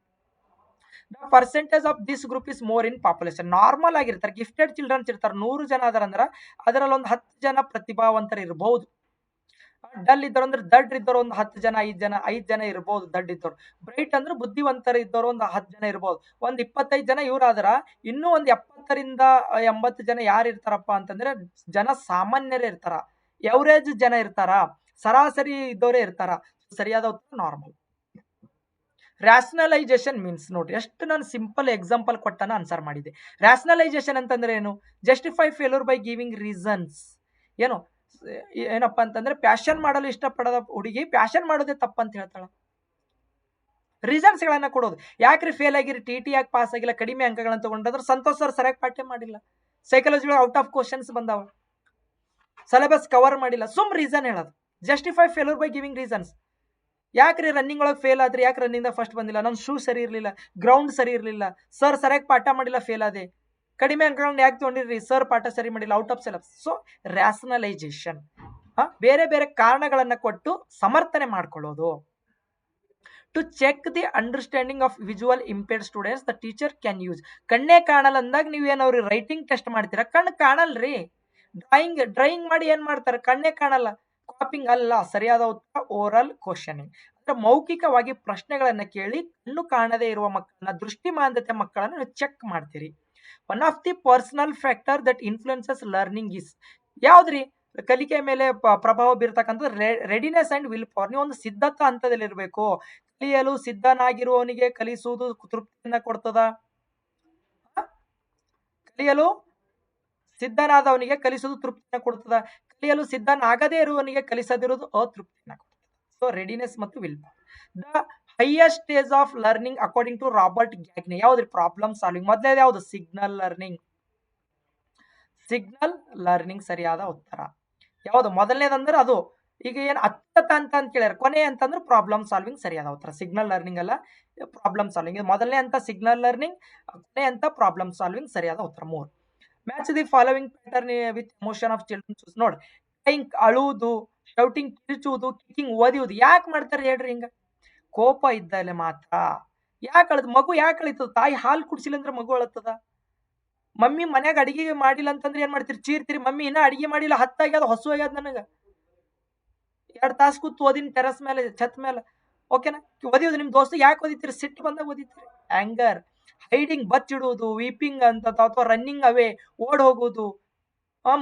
The percentage of this group is more in population. Normal ಆಗಿರ್ತಾರೆ, ಗಿಫ್ಟೆಡ್ ಚಿಲ್ಡ್ರನ್ಸ್ ಇರ್ತಾರೆ, 100 ಜನ ಅದಾರಂದ್ರೆ ಅದರಲ್ಲಿ ಒಂದು 10 ಜನ ಪ್ರತಿಭಾವಂತರು ಇರಬಹುದು. ಡಲ್ ಇದ್ದವ್ರು ಅಂದ್ರೆ ದಡ್ ಇದ್ದವ್ರು ಒಂದು 10 ಜನ, 5 ಜನ ಇರ್ಬೋದು. ದಡ್ ಇದ್ದವ್ರು, ಬ್ರೈಟ್ ಅಂದ್ರೆ ಬುದ್ಧಿವಂತರು ಇದ್ದವ್ರು ಒಂದು 10 ಜನ ಇರ್ಬೋದು. ಒಂದು 25 ಜನ ಇವ್ರಾದ್ರ ಇನ್ನೂ ಒಂದು 70ರಿಂದ 80 ಜನ ಯಾರು ಇರ್ತಾರಪ್ಪ ಅಂತಂದ್ರೆ ಜನ ಸಾಮಾನ್ಯರೇ ಇರ್ತಾರ, ಎವರೇಜ್ ಜನ ಇರ್ತಾರ, ಸರಾಸರಿ ಇದ್ದವರೇ ಇರ್ತಾರ. ಸರಿಯಾದ ಉತ್ತರ ನಾರ್ಮಲ್. ರ್ಯಾಷನಲೈಸೇಷನ್ ಮೀನ್ಸ್, ನೋಡ್ರಿ ಎಷ್ಟು ನಾನು ಸಿಂಪಲ್ ಎಕ್ಸಾಂಪಲ್ ಕೊಟ್ಟನ ಆನ್ಸರ್ ಮಾಡಿದೆ. ರ್ಯಾಷನಲೈಸೇಷನ್ ಅಂತಂದ್ರೆ ಏನು? Justify failure by giving reasons. ಏನಪ್ಪ ಅಂತಂದ್ರೆ ಪ್ಯಾಷನ್ ಮಾಡಲು ಇಷ್ಟಪಡದ ಹುಡುಗಿ ಪ್ಯಾಷನ್ ಮಾಡೋದೇ ತಪ್ಪಂತ ಹೇಳ್ತಾಳ. ರೀಸನ್ಸ್ ಗಳನ್ನ ಕೊಡೋದು, ಯಾಕ್ರಿ ಫೇಲ್ ಆಗಿರಿ, TT ಯಾಕೆ ಪಾಸ್ ಆಗಿಲ್ಲ, ಕಡಿಮೆ ಅಂಕಗಳನ್ನ ತಗೊಂಡ್ರೆ ಸಂತೋಷ್ ಸರ್ ಸರಿಯಾಗಿ ಪಾಠ ಮಾಡಿಲ್ಲ, ಸೈಕಾಲಜಿ ಔಟ್ ಆಫ್ ಕ್ವಶನ್ಸ್ ಬಂದಾವ, ಸಿಲೆಬಸ್ ಕವರ್ ಮಾಡಿಲ್ಲ, ಸುಮ್ ರೀಸನ್ ಹೇಳೋದು. Justify failure by giving reasons. ಯಾಕ್ರಿ ರನ್ನಿಂಗ್ ಒಳಗೆ ಫೇಲ್ ಆದ್ರಿ, ಯಾಕೆ ರನ್ನಿಂಗ್ ಫಸ್ಟ್ ಬಂದಿಲ್ಲ, ನನ್ನ ಶೂ ಸರಿ ಇರಲಿಲ್ಲ, ಗ್ರೌಂಡ್ ಸರಿ ಇರಲಿಲ್ಲ, ಸರ್ ಸರಿಯಾಗಿ ಪಾಠ ಮಾಡಿಲ್ಲ, ಫೇಲ್ ಆದೆ. ಕಡಿಮೆ ಅಂಕಗಳನ್ನ ಯಾಕೆ ತಗೊಂಡಿರ್ರಿ, ಸರ್ ಪಾಠ ಸರಿ ಮಾಡಿಲ್ಲ, out of syllabus. So rationalisation, ಬೇರೆ ಬೇರೆ ಕಾರಣಗಳನ್ನ ಕೊಟ್ಟು ಸಮರ್ಥನೆ ಮಾಡ್ಕೊಳ್ಳೋದು. To check the understanding of visual impaired students the teacher can use. ಕಣ್ಣೇ ಕಾಣಲ್ಲ ಅಂದಾಗ ನೀವೇನವ್ರಿ ರೈಟಿಂಗ್ ಟೆಸ್ಟ್ ಮಾಡ್ತೀರಾ, ಕಣ್ಣು ಕಾಣಲ್ರಿ. ಡ್ರಾಯಿಂಗ್ ಮಾಡಿ ಏನ್ ಮಾಡ್ತಾರೆ, ಕಣ್ಣೇ ಕಾಣಲ್ಲ. ಕಾಪಿಂಗ್ ಅಲ್ಲ, ಸರಿಯಾದ ಉತ್ತರ ಓರಲ್ ಕ್ವಶನಿಂಗ್. ಅಂದ್ರೆ ಮೌಖಿಕವಾಗಿ ಪ್ರಶ್ನೆಗಳನ್ನ ಕೇಳಿ ಕಣ್ಣು ಕಾಣದೇ ಇರುವ ಮಕ್ಕಳನ್ನ, ದೃಷ್ಟಿಮಾಂದ್ಯತೆ ಮಕ್ಕಳನ್ನ ಚೆಕ್ ಮಾಡ್ತೀರಿ. One of the personal factor that influences learning is, ಯಾವ್ದ್ರಿ? ಕಲಿಕೆ ಮೇಲೆ ಪ್ರಭಾವ ಬೀರ್ತಕ್ಕಂಥದ್ದು ರೆಡಿನೆಸ್ ಅಂಡ್ ವಿಲ್ ಪವರ್. ನೀವು ಒಂದು ಸಿದ್ಧತಾ ಹಂತದಲ್ಲಿ ಇರಬೇಕು. ಕಲಿಯಲು ಸಿದ್ಧನಾಗಿರುವವನಿಗೆ ಕಲಿಸುವುದು ತೃಪ್ತಿಯನ್ನ ಕೊಡ್ತದ, ಕಲಿಯಲು ಸಿದ್ಧನಾದವನಿಗೆ ಕಲಿಸುವುದು ತೃಪ್ತಿಯನ್ನ ಕೊಡ್ತದ, ಕಲಿಯಲು ಸಿದ್ಧನಾಗದೇ ಇರುವವನಿಗೆ ಕಲಿಸದಿರುವುದು ಅತೃಪ್ತಿಯನ್ನ ಕೊಡ್ತದೆ. ಸೊ ರೆಡಿನೆಸ್ ಮತ್ತು will power. The highest stage of learning according to Robert Gagne, ಯಾವ್ದ್ರಿ? Problem solving. ಮೊದಲನೇದು ಯಾವ್ದು? Signal learning. ಸರಿಯಾದ ಉತ್ತರ. ಯಾವುದು ಮೊದಲನೇದಂದ್ರೆ ಅದು ಈಗ ಏನು ಅತ್ಯತ ಅಂತ ಕೇಳ್ಯಾರ, ಕೊನೆ ಅಂತಂದ್ರೆ ಪ್ರಾಬ್ಲಮ್ ಸಾಲ್ವಿಂಗ್ ಸರಿಯಾದ ಉತ್ತರ. ಸಿಗ್ನಲ್ ಲರ್ನಿಂಗ್ ಅಲ್ಲ, ಪ್ರಾಬ್ಲಮ್ ಸಾಲ್ವಿಂಗ್. ಮೊದಲನೇ ಅಂತ ಸಿಗ್ನಲ್ ಲರ್ನಿಂಗ್, ಕೊನೆ ಅಂತ ಪ್ರಾಬ್ಲಮ್ ಸಾಲ್ವಿಂಗ್ ಸರಿಯಾದ ಉತ್ತರ. 3. Match the following pattern with emotion of children. ನೋಡಿ, ಕ್ರೈಂಗ್ ಅಳುವುದು, ಶೌಟಿಂಗ್ ಕಿರ್ಚುವುದು, ಕಿಕ್ಕಿಂಗ್ ಓದಿಯುವುದು. ಯಾಕೆ ಮಾಡ್ತಾರೆ ಹೇಳ್ರಿ ಹಿಂಗ? ಕೋಪ ಇದ್ದಲೆ ಮಾತ್ರ. ಯಾಕೆ ಅಳದ್ ಮಗು? ಯಾಕೆ ಅಳಿತದ? ತಾಯಿ ಹಾಲು ಕುಡಿಸಿಲ್ಲ ಅಂದ್ರೆ ಮಗು ಅಳತ್ತದ. ಮಮ್ಮಿ ಮನ್ಯಾಗ ಅಡಿಗೆ ಮಾಡಿಲ್ಲ ಅಂತಂದ್ರೆ ಏನ್ ಮಾಡ್ತೀರಿ? ಚೀರ್ತೀರಿ. ಮಮ್ಮಿ ಇನ್ನ ಅಡಿಗೆ ಮಾಡಿಲ್ಲ, ಹತ್ತಾಗ್ಯದ, ಹೊಸು ಆಗ್ಯದ, ನನಗ 2 ತಾಸು ಕೂತು ಓದಿನ ಟೆರಸ್ ಮೇಲೆ, ಛತ್ ಮೇಲೆ, ಓಕೆನಾ? ಓದಿಯೋದು ನಿಮ್ ದೋಸ್ತ ಯಾಕೆ ಓದಿತೀರಿ? ಸಿಟ್ಟು ಬಂದಾಗ ಓದಿತೀರಿ. ಆಂಗರ್. ಹೈಡಿಂಗ್, ಬಚ್ಚಿಡುವುದು, ವೀಪಿಂಗ್ ಅಂತ, ಅಥವಾ ರನ್ನಿಂಗ್ ಅವೇ, ಓಡ್ ಹೋಗುವುದು,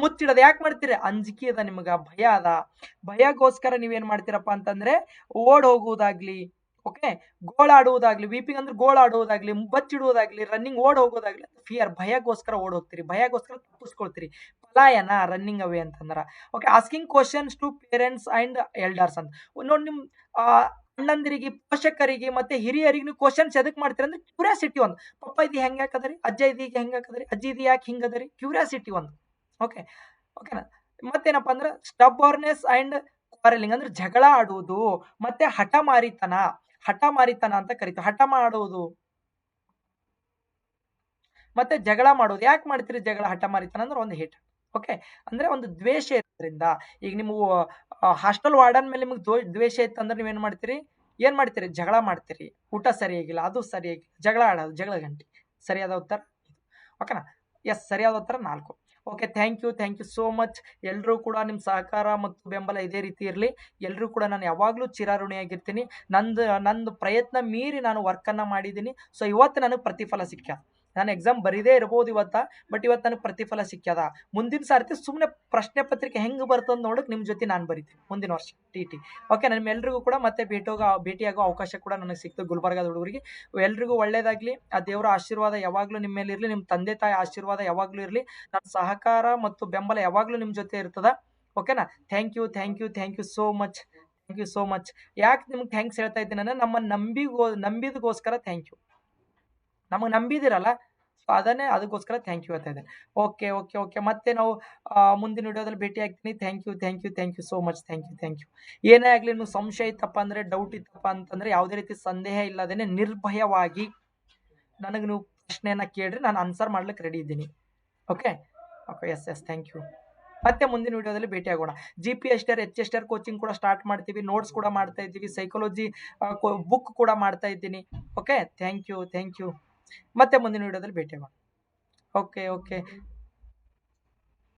ಮುಚ್ಚಿಡೋದು. ಯಾಕೆ ಮಾಡ್ತೀರಿ? ಅಂಜಿಕೆ ಅದ ನಿಮಗ, ಭಯ ಅದ. ಭಯಗೋಸ್ಕರ ನೀವೇನ್ ಮಾಡ್ತೀರಪ್ಪ ಅಂತಂದ್ರೆ ಓಡ್ ಹೋಗುವುದಾಗ್ಲಿ, ಓಕೆ. ಗೋಳಾಡುವುದಾಗ್ಲಿ, ವೀಪಿಂಗ್ ಅಂದ್ರೆ ಗೋಳಾಡುವುದಾಗ್ಲಿ, ಬಚ್ಚಿಡುವುದಾಗ್ಲಿ, ರನ್ನಿಂಗ್ ಓಡ್ ಹೋಗೋದಾಗ್ಲಿ, ಫಿಯರ್ ಭಯಗೋಸ್ಕರ ಓಡ್ ಹೋಗ್ತೀರಿ, ಭಯಗೋಸ್ಕರ ತಪ್ಪಿಸ್ಕೊಳ್ತೀರಿ. ಪಲಾಯನ ರನ್ನಿಂಗ್ ಅವೇ ಅಂತಂದ್ರ. Okay. Asking questions to parents and elders ಅಂತ. ನೋಡಿ ನಿಮ್ ಅಣ್ಣಂದಿರಿಗೆ, ಪೋಷಕರಿಗೆ ಮತ್ತೆ ಹಿರಿಯರಿಗೆ ನೀವು ಕ್ವಶನ್ಸ್ ಎದಕ್ ಮಾಡ್ತೀರಿ ಅಂದ್ರೆ ಕ್ಯೂರಿಯಾಸಿಟಿ ಒಂದು. ಪಪ್ಪ ಇದು ಹೆಂಗ್ ಹಾಕದ್ರಿ, ಅಜ್ಜ ಇದು ಈಗ ಹೆಂಗ್ ಹಾಕದ್ರಿ, ಅಜ್ಜಿ ಇದು ಯಾಕೆ ಹಿಂಗದರಿ, ಕ್ಯೂರಿಯಾಸಿಟಿ ಒಂದು. ಓಕೆ. ಓಕೆನಾ. ಮತ್ತೇನಪ್ಪ ಅಂದ್ರೆ ಸ್ಟಬ್ಬರ್ನೆಸ್ ಅಂಡ್ ಕ್ವಾರಲಿಂಗ್ ಅಂದ್ರೆ ಜಗಳ ಆಡುವುದು, ಮತ್ತೆ ಹಠಮಾರಿತನ ಅಂತ ಕರಿತೀವಿ. ಹಠ ಮಾಡುವುದು ಮತ್ತೆ ಜಗಳ ಮಾಡೋದು. ಯಾಕೆ ಮಾಡ್ತೀರಿ ಜಗಳ, ಹಠಮಾರಿತನ ಅಂದ್ರೆ ಒಂದು ಹೇಟ್. ಓಕೆ. ಅಂದ್ರೆ ಒಂದು ದ್ವೇಷ ಇರೋದ್ರಿಂದ. ಈಗ ನೀವು ಹಾಸ್ಟೆಲ್ ವಾರ್ಡನ್ ಮೇಲೆ ನಿಮಗೆ ದ್ವೇಷ ಇತ್ತಂದ್ರೆ ನೀವೇನ್ ಮಾಡ್ತೀರಿ, ಜಗಳ ಮಾಡ್ತೀರಿ. ಊಟ ಸರಿಯಾಗಿಲ್ಲ, ಅದು ಸರಿಯಾಗಿಲ್ಲ, ಜಗಳ ಆಡೋದು, ಜಗಳ ಗಂಟಿ. ಸರಿಯಾದ ಉತ್ತರ ಇದು. ಓಕೆನಾ. ಎಸ್, ಸರಿಯಾದ ಉತ್ತರ 4. Okay. Thank you so much. ಎಲ್ಲರೂ ಕೂಡ ನಿಮ್ಮ ಸಹಕಾರ ಮತ್ತು ಬೆಂಬಲ ಇದೇ ರೀತಿ ಇರಲಿ. ಎಲ್ಲರೂ ಕೂಡ ನಾನು ಯಾವಾಗಲೂ ಚಿರಋಣಿಯಾಗಿರ್ತೀನಿ. ನಂದು ಪ್ರಯತ್ನ ಮೀರಿ ನಾನು ವರ್ಕನ್ನು ಮಾಡಿದ್ದೀನಿ. ಸೊ ಇವತ್ತು ನನಗೆ ಪ್ರತಿಫಲ ಸಿಕ್ಕ್ಯದ. ನಾನು ಎಕ್ಸಾಮ್ ಬರೀದೇ ಇರ್ಬೋದು ಇವತ್ತು, ಬಟ್ ಇವತ್ತು ನನಗೆ ಪ್ರತಿಫಲ ಸಿಕ್ಕ್ಯದ. ಮುಂದಿನ ಸಾರ್ತಿ ಸುಮ್ಮನೆ ಪ್ರಶ್ನೆ ಪತ್ರಿಕೆ ಹೆಂಗೆ ಬರ್ತದೆ ನೋಡಕ್ಕೆ ನಿಮ್ಮ ಜೊತೆ ನಾನು ಬರಿತೀನಿ ಮುಂದಿನ ವರ್ಷ TT. ಓಕೆ. ನಿಮ್ಮೆಲ್ರಿಗೂ ಕೂಡ ಮತ್ತೆ ಭೇಟಿಯಾಗೋ ಅವಕಾಶ ಕೂಡ ನನಗೆ ಸಿಕ್ತು ಗುಲ್ಬರ್ಗಾದ ಹುಡುಗರಿಗೆ. ಎಲ್ರಿಗೂ ಒಳ್ಳೇದಾಗಲಿ. ಆ ದೇವರ ಆಶೀರ್ವಾದ ಯಾವಾಗಲೂ ನಿಮ್ಮ ಮೇಲೆ ಇರಲಿ. ನಿಮ್ಮ ತಂದೆ ತಾಯಿ ಆಶೀರ್ವಾದ ಯಾವಾಗಲೂ ಇರಲಿ. ನನ್ನ ಸಹಕಾರ ಮತ್ತು ಬೆಂಬಲ ಯಾವಾಗಲೂ ನಿಮ್ಮ ಜೊತೆ ಇರ್ತದ. ಓಕೆನಾ. Thank you so much. ಯಾಕೆ ನಿಮ್ಗೆ ಥ್ಯಾಂಕ್ಸ್ ಹೇಳ್ತಾ ಇದ್ದೀನಿ ಅಂದ್ರೆ ನಮ್ಮ ನಂಬಿದಗೋಸ್ಕರ ಥ್ಯಾಂಕ್ ಯು. ನಮಗೆ ನಂಬಿದಿರಲ್ಲ, ಸೊ ಅದಕ್ಕೋಸ್ಕರ ಥ್ಯಾಂಕ್ ಯು ಹೇಳ್ತಾ ಇದ್ದೇನೆ. ಓಕೆ. ಮತ್ತೆ ನಾವು ಮುಂದಿನ ವಿಡಿಯೋದಲ್ಲಿ ಭೇಟಿ ಆಗ್ತೀನಿ. Thank you so much. Thank you. ಏನೇ ಆಗಲಿ, ನಿಮ್ಗೆ ಸಂಶಯ ಇತ್ತಪ್ಪ ಅಂದ್ರೆ, ಡೌಟ್ ಇತ್ತಪ್ಪ ಅಂತಂದ್ರೆ, ಯಾವುದೇ ರೀತಿ ಸಂದೇಹ ಇಲ್ಲದೇನೆ ನಿರ್ಭಯವಾಗಿ ನನಗೆ ನೀವು ಪ್ರಶ್ನೆಯನ್ನ ಕೇಳ್ರಿ, ನಾನು ಆನ್ಸರ್ ಮಾಡ್ಲಿಕ್ಕೆ ರೆಡಿ ಇದ್ದೀನಿ. ಓಕೆ. ಎಸ್. Thank you. ಮತ್ತೆ ಮುಂದಿನ ವಿಡಿಯೋದಲ್ಲಿ ಭೇಟಿ ಆಗೋಣ. GPSR HSR ಕೋಚಿಂಗ್ ಕೂಡ ಸ್ಟಾರ್ಟ್ ಮಾಡ್ತೀವಿ. ನೋಟ್ಸ್ ಕೂಡ ಮಾಡ್ತಾ ಇದ್ದೀವಿ. ಸೈಕಾಲಜಿ ಬುಕ್ ಕೂಡ ಮಾಡ್ತಾ ಇದ್ದೀನಿ. ಓಕೆ. Thank you. ಮತ್ತೆ ಮುಂದಿನ ವಿಡಿಯೋದಲ್ಲಿ ಭೇಟಿ ಆಗೋಣ. ಓಕೆ.